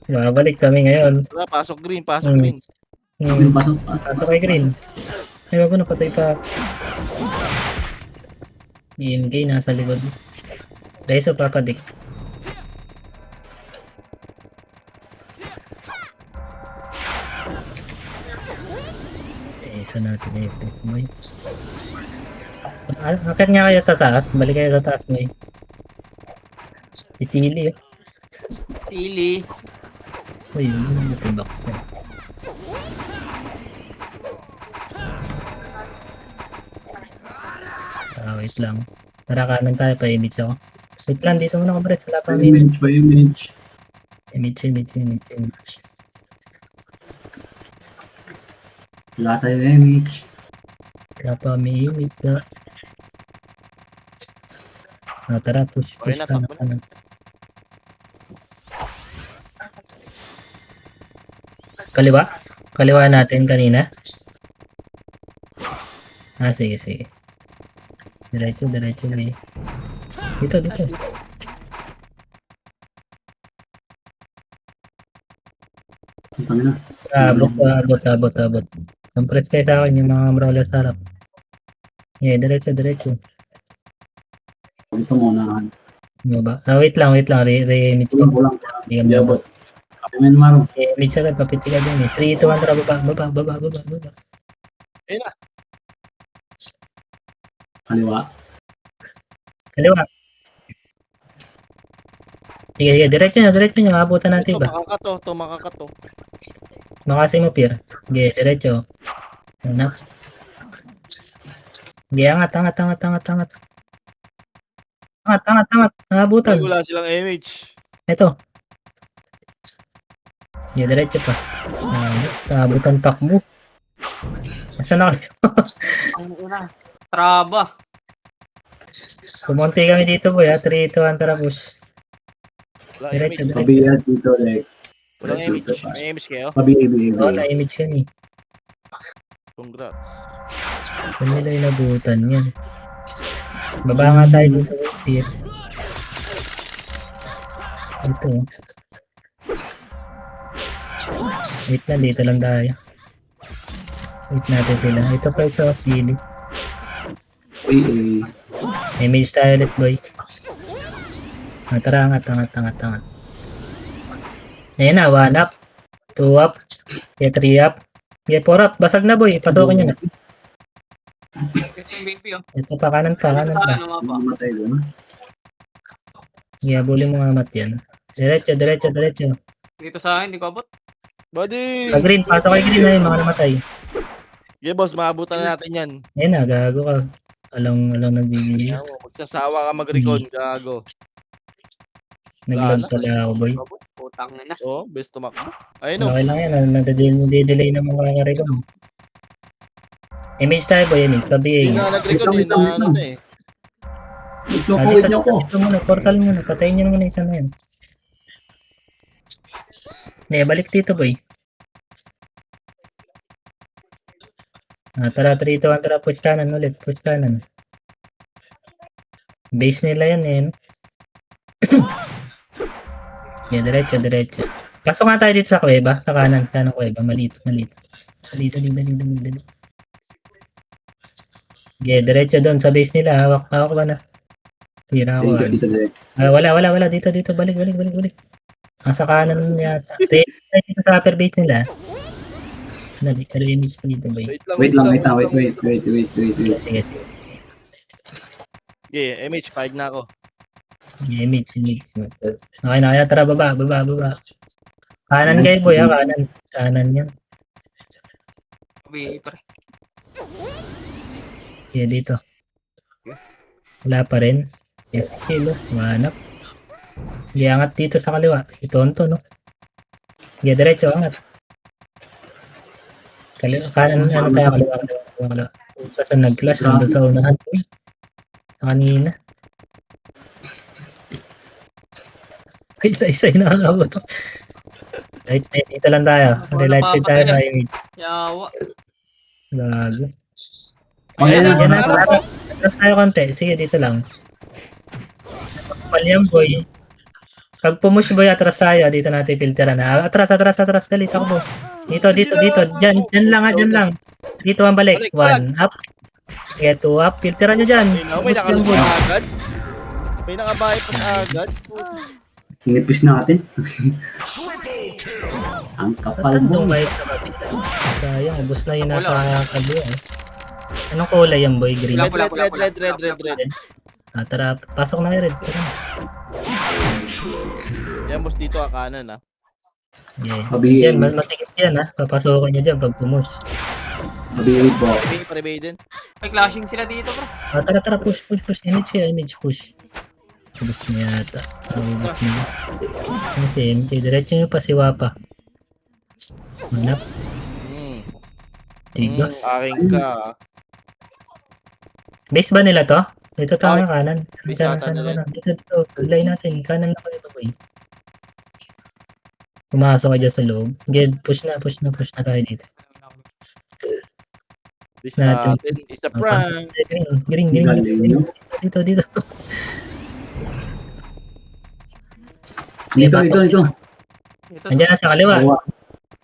Babalik kami ngayon. Wala, pasok green. Hmm. Pasok. Pasok kay green. Ay, wag na, patay pa. EMK nasa likod. Dahil sa papadik. Isa natin na yung boy. Akit nga kayo sa taas. Balik kayo sa taas, boy. Si Chili, Pili. Uy, yun yung box na. Wait lang. Tara kanan tayo pa image ako. Wait lang, dito muna ka bret. Wala pa image. Image. Image. Wala tayo image. Wala pa may image na. Tara, push Okay na, takbo na. kanan. Kaliwa natin kanina. Sige. Diretso may. Dito. Ang tanga na. Abot. Compress kayo sa akin yung mga brawler sa harap. Yeah, diretso. Ito muna. Ano ba? Wait lang. Re-image ko. Kulang. Hindi ka Yabot. Kapimen maro. image agad, kapit ka din eh. 3, 2, 1, tara, baba. Ayun na. Kaliwa. Kaliwa. Sige, diretso nyo, abutan natin Ito, ba? makakato. Makasi mo, Pier. Sige, diretso. Anak. Sige, angat. Angat. Abutan. Ay, wala silang image. Ito. Sige, diretso pa. Abutan takbo. Asan na kayo? Ang una. Traba. Pumunti kami dito, boy. 3, 2, 1, tara, push. Wala Diretso. image. Pabiyad dito. Walang image. May image kayo? Pabiyad. Oo, na-image yan eh. Congrats. Saan nila inabutan yan? Baba nga tayo dito, Pier. Ito. Wait lang, dito lang tayo. Wait natin sila. Ito pa sa sili. Image tayo ulit, boy. Tara, angat. Ayan na, 1 up. 2 up. 3 up. 4 up. Basag na, boy. Patukin nyo na. Yung baby, oh. Ito pa, kanan pa. Ano nga ba? Mamatay doon. Bully mo nga mat yan. Diretso. Dito sa akin, hindi ko abot. Buddy! Sa green, pasok kay green na yung mga namatay. Yeah, boss, maabutan na natin yan. Ayan na, gago ka. Alang nagbibigay. Kaya mo, magsasawa ka mag-recon, gago. Nag-log Wala pala ako, boy. Putang na. Oh, best tumakbo. Ayun o. Okay lang yan. Nade-delay naman ko ang recon. Image tayo, boy. Image. Kabi Hindi na nag-recon, Wait yun lang, na wait ano lang. na eh. Wait niyo ako. Ito muna. Portal muna. Patayin nyo naman isa na yan. Hindi, balik dito, boy. Tara, 3, 2, 1, tara. Push kanan ulit. Push kanan. Base nila yan, eh. no? Yeah, diretso. Pasok nga tayo dito sa kuweba. Sa kanan kuweba. Malito. Dito. Yeah, diretso doon sa base nila. Hawak ba na? Tira ako. Dito, dito. Wala. Dito. Balik. Nasa kanan yata. Dito sa upper base nila. Pero image dito, boy. Wait lang. Wait. Sige. Yeah, MH, 5 na ako. Image. Okay na, kaya tara, baba. Kanan kayo, boy, kanan. Kanan yan. Kabi, pre. Yeah, dito. Wala pa rin. Yes, kilo. Manap. Iangat dito sa kaliwa. Itonto, no? Yeah, diretso, angat. Kanan, tayo, kaliwa. Saan nag-clash? Nandun sa unahan. Uy. Kanina. Ay, isa-isa nakakabot. Right, dito lang tayo. Relight side tayo sa image. Yawa. Gago. Ayan na. Yan na, atras tayo konti. Sige, dito lang. Palyam, boy. Pag pumush, boy, atras tayo. Dito natin filteran na. Atras. Dali, takbo. Dito. Dyan lang. Dito ang balik. 1 up. Sige, 2 up. Filteran nyo dyan. May Push lang, boy. nakalupa agad. May nakabypass agad. Inipis natin. Ang kapal Tatandong mo. kayo sa kabila. Sayang, ubos na yun nasa kabila. Anong kulay yan, boy? Green? Wala. Red. Tara, pasok na kayo, red. Tara. Yan, boss, dito ka kanan, ah. Yeah. Pabihin. Yan, masikip yan, ha. Papasokan nyo dyan pag pumush. Pabihin po. Pare din. May clashing sila dito, bro. Tara, push. Image, push. Ubus na yata. Ubus na. Kasi MK, diretso nyo pa si Wapa. Manap, tigos. Aking ka. Base ba nila to? Dito tayo Ay, kanan. base ata nila. Dito. Paglay natin. Kanan na kayo, boy. Pumasok ka dyan sa loob. Push na tayo dito. Bis natin. Isa prank. Green. Galing, no? Dito. Dito. Ito. Andiyan na sa kaliwa. Kaliwa.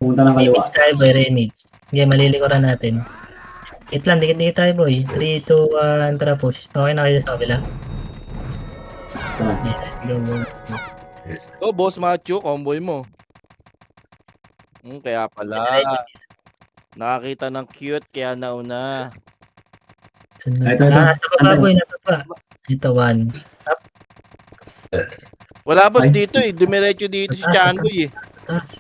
Pumunta ng kaliwa. Image tayo, boy. Remix. Okay, malilikuran natin. Wait lang, dikit tayo, boy. 3, 2, 1, tara push. Okay na kayo sa kabila. Yes, go. Oh, boss macho, comboy mo. Kaya pala. Nakakita ng cute, kaya nauna. Ito. Nasa baba, boy. Nasa baba. Ito, 1. Wala boss Ay. dito eh. Dumiretso dito si Chanboy eh. Taas.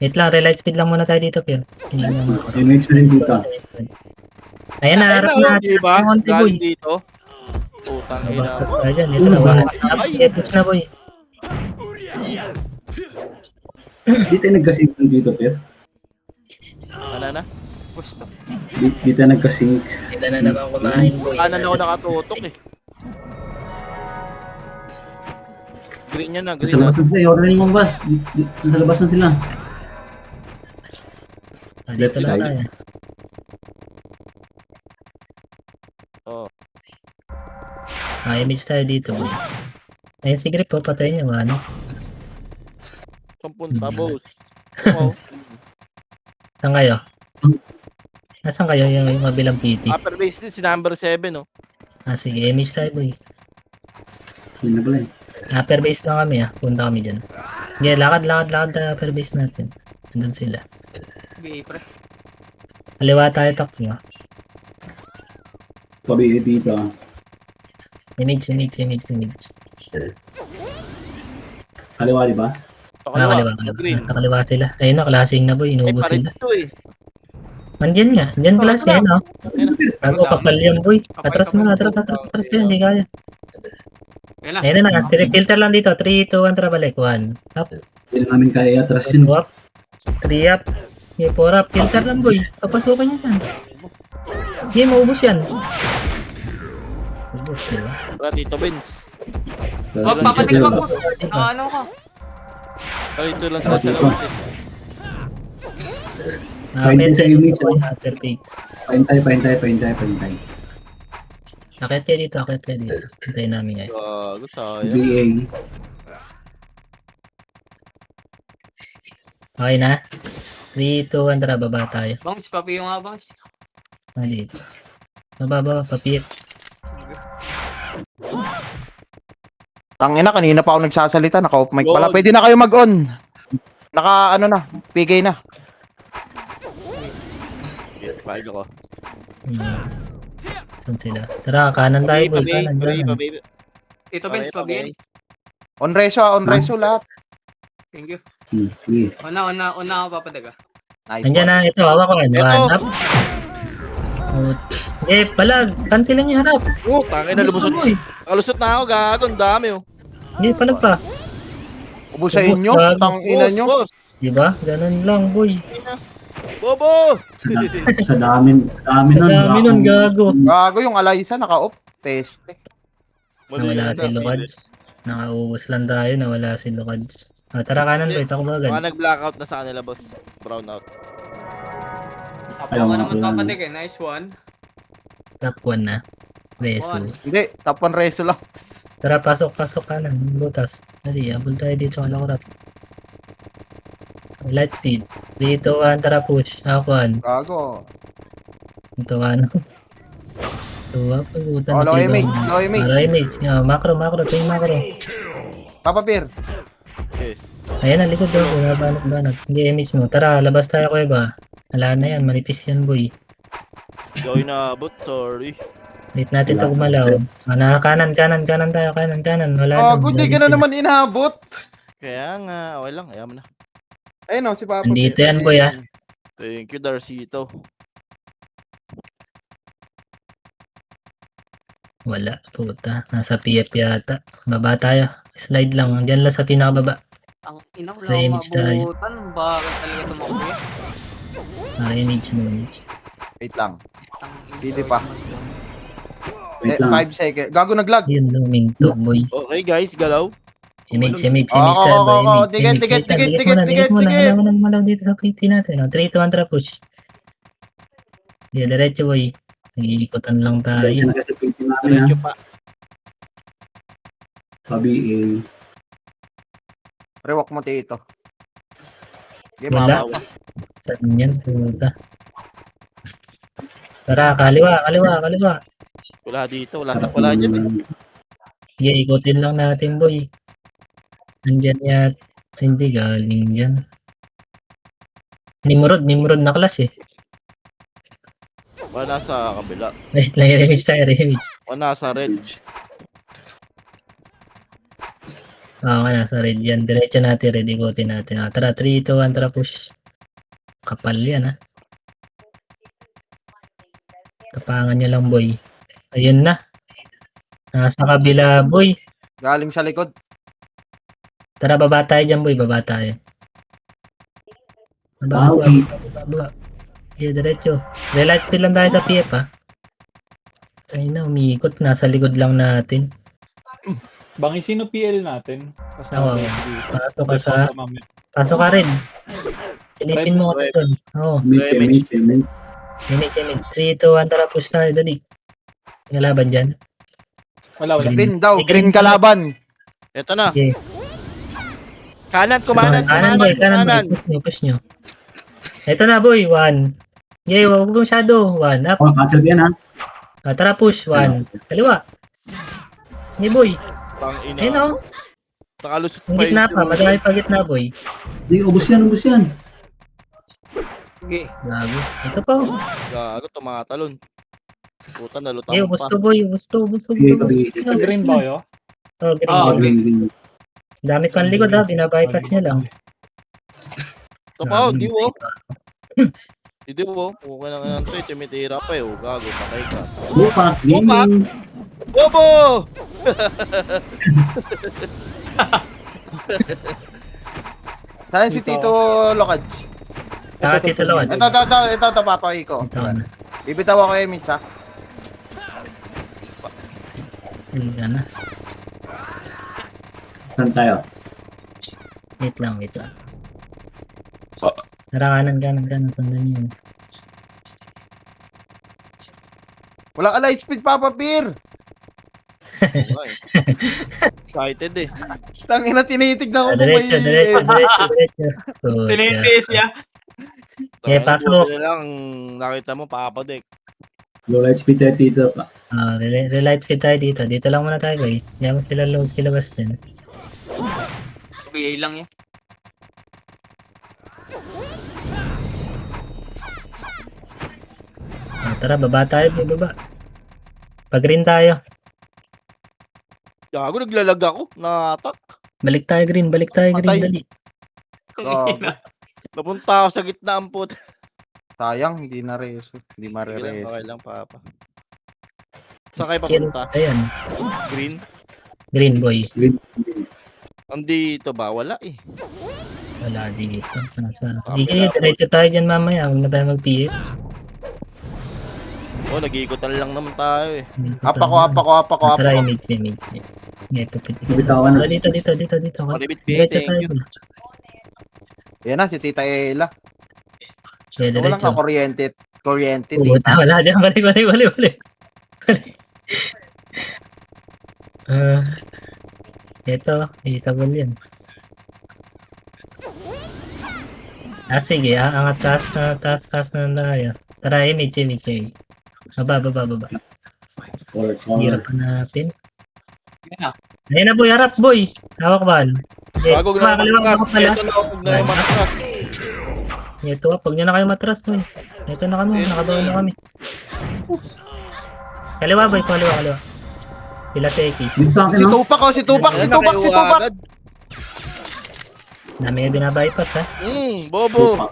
Wait lang, relight speed lang muna tayo dito, Pierre. Image na rin dito. Ayan na, harap na. Diba? Konti, boy. Galing dito. Putang ina. Babaksak tayo dyan. Ito na, 1. Okay, push na, boy. Dito nagkasync dito, Per. Ano na? Gusto. Dito nagkasync. Ito na naman kumain, boy. Kanan ako nakatutok eh. Green yan na, Nasa green na. labas na sila. Order yung mga nasa labas na sila. Dito lang tayo. Oh. Image tayo dito, boy. Ayun si Grip, patayin nyo, ano? Saan punta, boss? Oh. Saan kayo? Nasaan kayo yung mabilang PT? Upper base din si number 7 oh. Sige, image tayo, boy. Yun na pala eh. Upper base lang kami, punta kami dyan. Okay, lakad na upper base natin. Andun sila. Sige, pre. Kaliwa tayo, takbo. Pabihin dito. Image. Kaliwa, di ba? Sa Kaliwa. kaliwa, green. Nasa kaliwa sila. Ayun na, klaseng na, boy. Eh, Inubos pare sila. dito eh. Andyan nga. Andyan class Wala. yan, no? Bago Wala. kapal yan, boy. Kapal, Atras mo, kapal. atras ka, hindi kaya. Yan na. Ayun na, filter lang dito. 3, 2, 1, tara balik. 1, up, Hindi na namin kaya atras 2 yun. up, 3 up, 4 up. Filter lang, boy. Papasukan niyo yan. Hindi, maubos yan. Ubos, diba? Tara, Tito Vince. Wag papatig mo. Ano ko? Tara, ito lang Tara, sa Tito. dalawa. Pahintin sa image, boy. ah. Afterpics. Paintay. Akit kayo dito, akit kayo dito. Hintayin namin ngayon. Gago, sayang. BA. Okay na? 3, 2, 1, tara, baba tayo. Bangs, papiyo nga, bangs. Mali. Baba, papit. Tangina, kanina pa ako nagsasalita, naka-off mic pala. Lord. Pwede na kayo mag-on. Naka, ano na, PK na. Paig ako. Saan sila? Tara, kanan tayo, boy. Kanan, kanan. Baby. Tito Vince, pabiyan. On reso lahat. Thank you. Sige. Una ako papadaga. Nice Nandiyan one. na, ito, hawak ko. One Ito. up. Palag. Cancelan yung harap. Oh, tangin na lumusot. Boy. Kalusot na ako, gago. Ang dami, oh. Palag pa. Ubus sa Ubus, inyo, gago. tangina nyo. Boss, Diba? Ganun lang, boy. Bobo! Sa dami Sa dami nun, gago. Gago yung Alaysa, naka-off. Peste. Nawala si Lukads. Nakauubos lang tayo, nawala si Lukads. Tara kanan, boy. Takbo agad. Mga nag-blackout na sa kanila, boss. Brown out. Apo Ayaw ka nga naman pala. papadig eh. Nice one. Top 1 na. Reso. One. Hindi, top 1 reso lang. Tara, pasok kanan. Butas. Dali, abol tayo dito sa kalakurap. Light speed. 3, 2, 1, tara push. Akuan. Gago. Ito ano. Tuwa, pag-utan. Oh, low image, low image. Low image. Macro. Ito yung macro. Papa Beer. Ayan, ang likod daw. Banat. Hindi image mo. Tara, labas tayo ko ba? Wala na yan. Manipis yan, boy. Gawin na abot, sorry. Wait natin ito gumalaw. Kanan tayo. Kanan. Wala Gago, di ka na naman inaabot. Kaya nga, okay lang. Ayaw mo na. Ayun o, si Papa Andito Beer. yan, boy, ah. Thank you, Darcito. Wala, puta. Nasa PF yata. Baba tayo. Slide lang. Diyan lang sa pinakababa. Ang ina ko May lang image tayo. mabutan. Bakit talaga tumakbo yan? Image no image. Wait lang. Ang Hindi pa. Wait lang. 5 seconds. Gago, naglag. Yun, looming to, boy. Okay, guys, galaw. Image Oo, tayo, boy. oo, Image. ticket. Dikit muna. Malaw dito sa PT natin. 3, 2, 1, tara push. Di, diretso, boy. Nag-iikutan lang tayo. Diyan kasi paintin namin, ha. Diretso pa. Pa-BA. Rewalk mo tito. Game Wala. mama. Saan yan, puta? Tara, kaliwa. Wala dito. Wala dyan, eh. Sige, ikutin lang natin, boy. Nandyan yan. Hindi galing dyan. Nimrod na class eh. Wala sa kabila. Wait lang, remix tayo. Wala sa red. Okay, nasa red yan. Diretso natin, red. Ikutin natin. Tara, 3, 2, 1, tara push. Kapal yan, ha. Tapangan nyo lang, boy. Ayun na. Nasa kabila, boy. Galing sa likod. Tara, baba tayo dyan, boy. Baba tayo. Baba. Okay, diretso. Relight speed lang tayo sa PF, ha. Ay na, umiikot. Nasa likod lang natin. Bangi, sino PL natin? Oo. Pasok ka rin. Pilipin mo ka doon. Oo. Image. Image. 3, 2, 1, tara push tayo. Dali. May laban dyan. Wala. Green daw, green kalaban. Ito na. Okay. Kanan, kumanan. Kanan, boy. Push nyo. Ito na, boy. 1. Yay, wag mo shadow. 1. Up. Oh, cancel yan, ha. Tara push. 1. Kaliwa. Hey, boy. Tang Ayun, ina. oh. Nakalusot Ang pa gitna pa. Madami pa gitna, boy. Di, ubos yan. Sige. Gago. Ito pa, oh. Gago, tumatalon. Puta, nalutang Hey, pa. ubos to, boy. Ubos to. PA. Green ba kayo? Oh, green. Ah, Green. Dami pang likod, ha. Binabypass nyo lang. Ito pa, oh, di wo. Hindi po. Okay lang yan to. Tumitira pa eh. Oh, gago. Patay ka. Bupak, gaming. Bobo! Saan si Tito Lokad? Saka Tito Lawan. Ito, papakay ko. Ito na. Ibitaw ako yung mitsa. Ayan na. Saan tayo? Wait lang. Tara, kanan. Sundan yun. Wala ka light speed, Papa Beer. Okay. Excited eh. Tangina, tinitignan ko kung may... Diretso. Tinipis niya. Yeah, pasok. Buti na lang nakita mo papadek. Low light speed tayo dito pa. Relight speed tayo dito. Dito lang muna tayo eh. Hindi mo sila load sila basta din. BA lang yan. Tara, baba tayo. Baba. Pag-green tayo. Gago, naglalag ako. Na-attack. Balik tayo green. Patay. Dali. Gago. Napunta ako sa gitna ang put. Sayang, hindi na reso. Hindi Okay mare-reso. lang, papa. Saan kayo Skill. papunta? Ayan. Green? Green boy. Andito ba? Wala eh. Wala dito. Sige, diretso tayo dyan mamaya. Huwag na tayo mag-PH. Oh, nag-iikotan lang naman tayo eh. Apa ko. Tara, image. Ito, Bitawan na. Dito. Malibit Diretso thank tayo. you. Yan na, si Tita Ella. Sige, Walang diretso. kuryente, Puta, Tita. wala dyan. Balik. Ito, itable yan. Sige, angat taas na tayo. Tara, image. Baba. Hirap hanapin. Yan. Ayun na boy, harap boy. Hawak ba? Bago na kaliwa matras. ko pala. Ito na huwag na yung matras. Ito, pag nyo na kayo matras boy. Ito na kami, nakabaw na kami. Kaliwa boy, kaliwa. Pila teki. Dito sa akin, Si no? Tupac. Ayun na kayo agad. Dami nga binabypass ha. Bobo.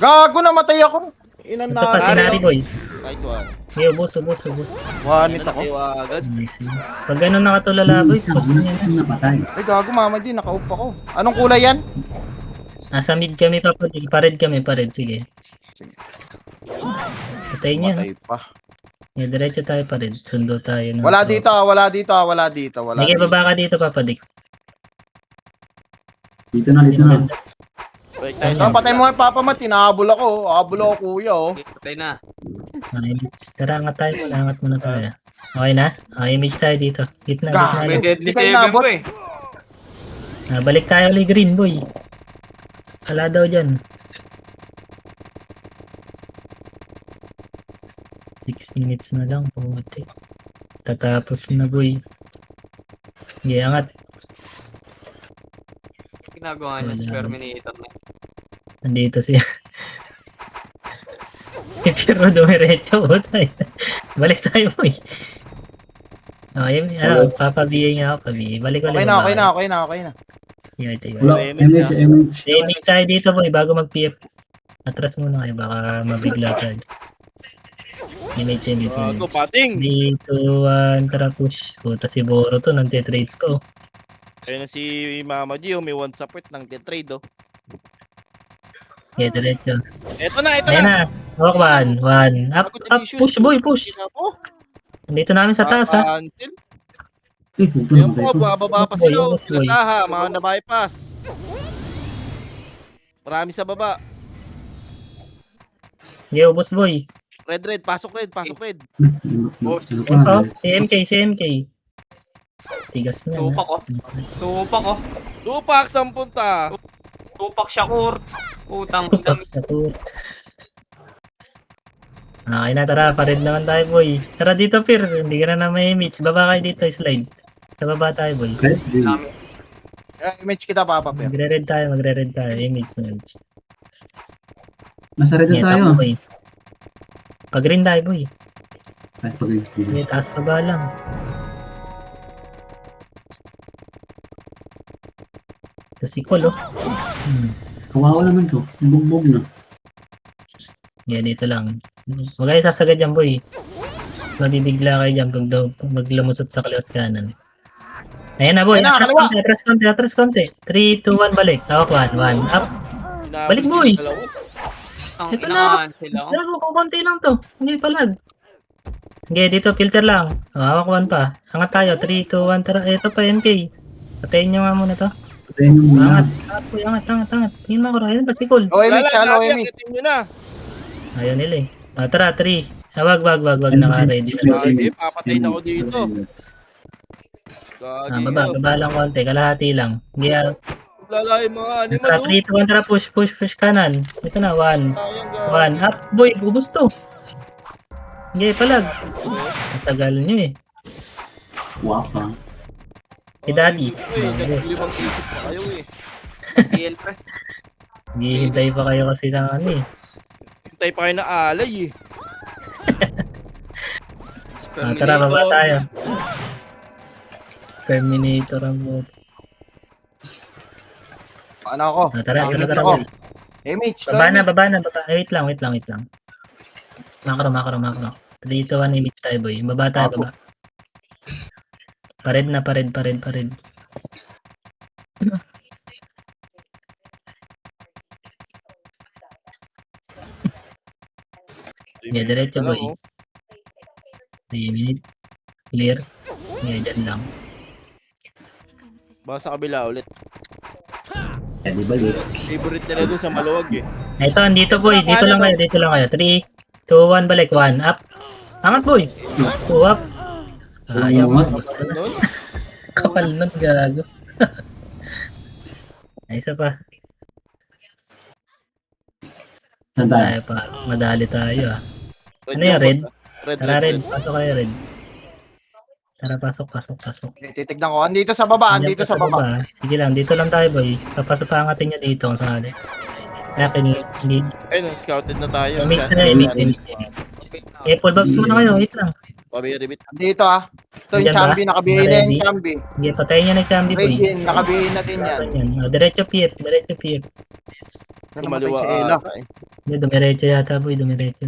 Gago, namatay ako. Inan Ito pa, na. sinari boy. Nice one. Hey, ubos. Wanit Ayun na ako. kayo agad. Nice. Pag gano'n nakatulala boy, Isa, spot nyo yan. ang napatay. Ay, gago, mama din. Nakaup ako. Anong kulay yan? Nasa mid kami pared kami, sige. Patay niya. Matay pa. Diretso tayo pared, sundo tayo. Wala dito. Sige, baba ka dito papadik. Dito na. Break tayo. So, patay mo nga, Papa Mat. Tinahabol ako. Habol ako, kuya, oh. Patay na. Tara, angat muna tayo. Okay na? Image tayo dito. Gitna. May Gago. deadly Di kayo 7 nabot. po eh. Balik tayo ulit green boy. Wala daw dyan. 6 minutes na lang, puti. Tatapos na boy. Sige, angat. Ginagawa niya Wala. square minute na. Nandito siya. Pero dumiretso, puta. Balik tayo boy. Okay, papabiya nga ako, pabiya. Balik Okay na. Wala, MH. Aiming tayo dito boy, bago mag-PF. Atras muna kayo, baka mabigla tayo. Image. Gago, pating. Dito, tara push. Puta si Boro to, nag-trade ko. Ayun na si Mama Gio. May one support ng trade oh. Okay, diretso. Ito na. Ayan na. Hawak one. Up, push boy, push. Nandito namin sa taas ha. Cancel. Puto Ayun na po, tayo. bababa pa Boy, sila. boss boy. Sila mga na-bypass. Marami sa baba. Yo, boss boy. Red. Pasok red. Boss. Ano pa? CMK. Tigas na. Tupak oh. Tupak, 10 punta. Tupak Shakur. Putang Tupak sa tour. Okay na, tara. Pared naman tayo, boy. Tara dito, Pir. Hindi ka na may image. Baba kayo dito, slide. Sa baba tayo, boy. Red, green. dami. Image kita, Papa Bear. Magre-red tayo. Image. Nasa red na Ito tayo. ako, boy. Pag-green tayo, boy. Ay, pag May taas pa ba lang? Kasi cool, oh. Kawawa naman to. Bugbog na. Yan, dito lang. Huwag kayo sasagad dyan, boy. Mabibigla kayo dyan pag maglumusot sa kaliwat kanan. Ayan na, boy. Ayan na, Atras kaliwa. konti, atras konti, atras konti. 3, 2, 1, balik. Hawak, 1, 1, up. Inabot Balik, yung boy. dalawa. Ang Ito na. inahan sila. Oh. Gago, kung konti lang to. Hindi palag. Okay, dito, filter lang. Hawak 1 pa. Angat tayo, 3, 2, 1, tara. Ito pa, MK. Patayin nyo nga muna to. Patayin nyo muna. Angat, angat. Tingin mo ako, ayun pa si Cole. Low image, Lala, low lagi, image. akitin nyo na. Ayaw nila eh. Tara, 3. Wag, naka-ready na. Hindi, papatayin ako dito. Baba lang konti, kalahati lang. Hindi, Lala yung mga animal. tara, 3, 2, 1, tara, push kanan. Ito na, 1, Sayang 1, up, boy, ubus to. Hindi, palag. Matagal nyo eh. Wafa. Si Daddy. Naglimang isip pa kayo eh. PL pre. Hihintay pa kayo kasi ng ano eh. Hintay pa kayo na alay eh. Tara, baba tayo. Terminator ang mo. Ano ako? Tara, Ako. boy. Image, low Baba na. image. Ay, wait lang. Makro. 3, 2, 1, image tayo, boy. Baba tayo, Apo. baba. Pared. Yeah, diretso, boy. 3 minutes. Clear. Yeah, dyan lang. Baka sa kabila ulit. Pwede balik. Favorite nila dun sa maluwag eh. Ito, andito, boy. Dito lang kayo. 3, 2, 1, balik. 1, up. Angat, boy. 2, up. Ayaw mo. Nun, Kapal nun, gago. Ay, isa pa. Saan tayo? Tayo pa. Madali tayo, ah. red Ano yan, yung red? boss, ah. Red, Tara, red, red. red. Pasok kayo, red. Tara, pasok. Okay, titignan ko. Andito sa baba, Andyan andito pa sa baba. Sige lang, dito lang tayo, boy. Papasok pa angatin niya dito kung sakali. Akin, need. Ayun, scouted na tayo. Mix na yun, mix. Eh, full buffs muna kayo, wait lang. Pabiribit. Andito ah. Ito yung Andyan ba? Chambi, nakabihin na Ready? yung Chambi. Sige, patayin niya na yung Chambi, boy. Radiant, nakabihin na din yan. Yan. Diretso PF. Namatay Kumaliwa si Ella. ata eh. Hindi, dumiretso yata, boy. Dumiretso.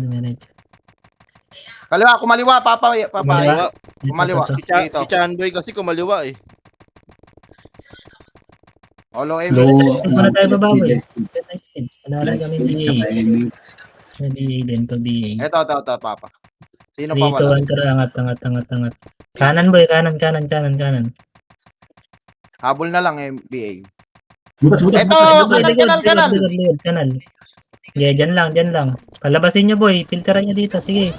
Kaliwa, kumaliwa, papa. Kumaliwa. Kumaliwa. Ito. Dito. Si Chanboy kasi kumaliwa eh. Low Low. image. Muna tayo baba, boy. Light Wala lang kami speed, tsaka BA. image. BA din, pa-BA. Ito, papa. Sino pa 3, 2, wala? 1, tara, angat. Kanan, boy. Kanan. Habol na lang BA. Butas. Ito, kanal. Likod, kanal. Sige, dyan lang. Palabasin nyo, boy. Filteran nyo dito, sige.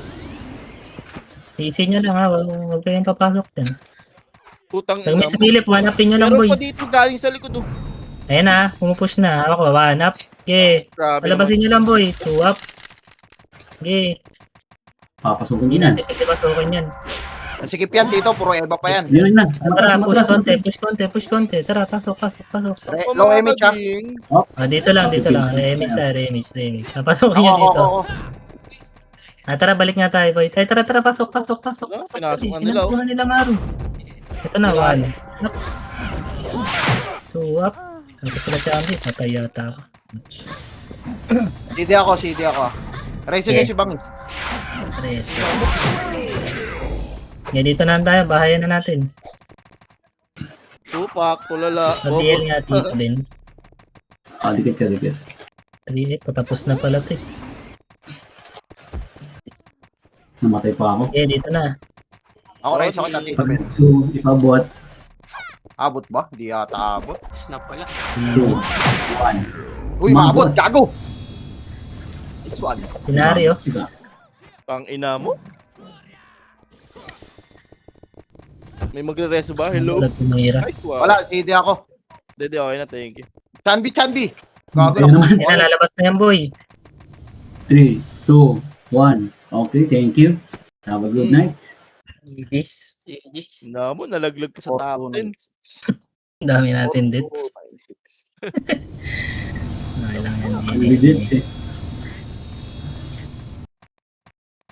Isin nyo lang, ha. Huwag kayong papasok dyan. Putang Pag ina may mo. sumilip, one upin nyo lang, Meron boy. pa dito galing sa likod oh. Ayan na, pumupush na. Ako, one up. Okay. Grabe Palabasin nyo lang, boy. 2 up. Okay. Papasukin Hindi din yan. natin pwede pasukin yan. Sikip yan dito, puro Eva pa yan. Yun na. Tara, Matras. push konti. Tara, pasok. Low image ah. Dito lang. Remix. Papasukin nyo dito. Ako. Tara, balik nga tayo, boy. Tara, pasok. Pinasok nila, oh. Pinasok nila, Maru. Ito na, 1. Up. 2 up. Ito pala Chambi. Patay yata ako. CD ako. Raise Yeah. si Bangis. Tres. Dito na tayo. Bahayan na natin. Tupak, tulala. Mag-DL nga dito din. Dikit ka. 3 patapos na pala ito. Namatay pa ako. Dito na. Ako raise ako dati. Pag ipabot. Abot ba? Di yata abot. Snap pala. 2, 1. Uy, maabot. Gago. This one. Scenario. Pang ina mo. May magre-reso ba? Hello? Wala tumira. Nice one. Wala, CD ako. Dede, okay na. Thank you. Chanbi. Gago Ayun naman. Yan na, lalabas na yan, boy. 3, 2, 1. Okay, thank you. Have a good night. This. Yes. Ina mo, nalaglag pa sa top 10. Dami natin dits. Okay lang yan. Only dits eh.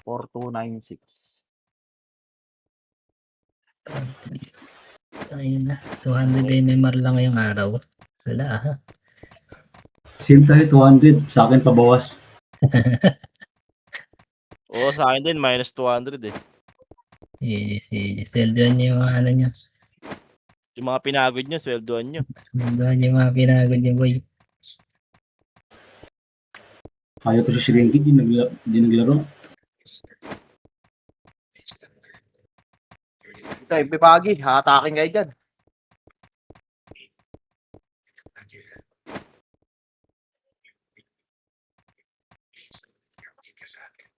4296. Ayun na. 200 MMR lang ngayong araw. Wala, ha. Same tayo, 200. Sa akin pabawas. Oo, sa akin din, minus 200 eh. Si Sweldoan niyo yung mga ano nyo. Yung mga pinagod nyo, sweldoan nyo. Sweldoan niyo yung mga pinagod niyo, boy. Ayaw pa si Shrinky, di naglaro. Ito, ibibagi. Hatakin kayo dyan.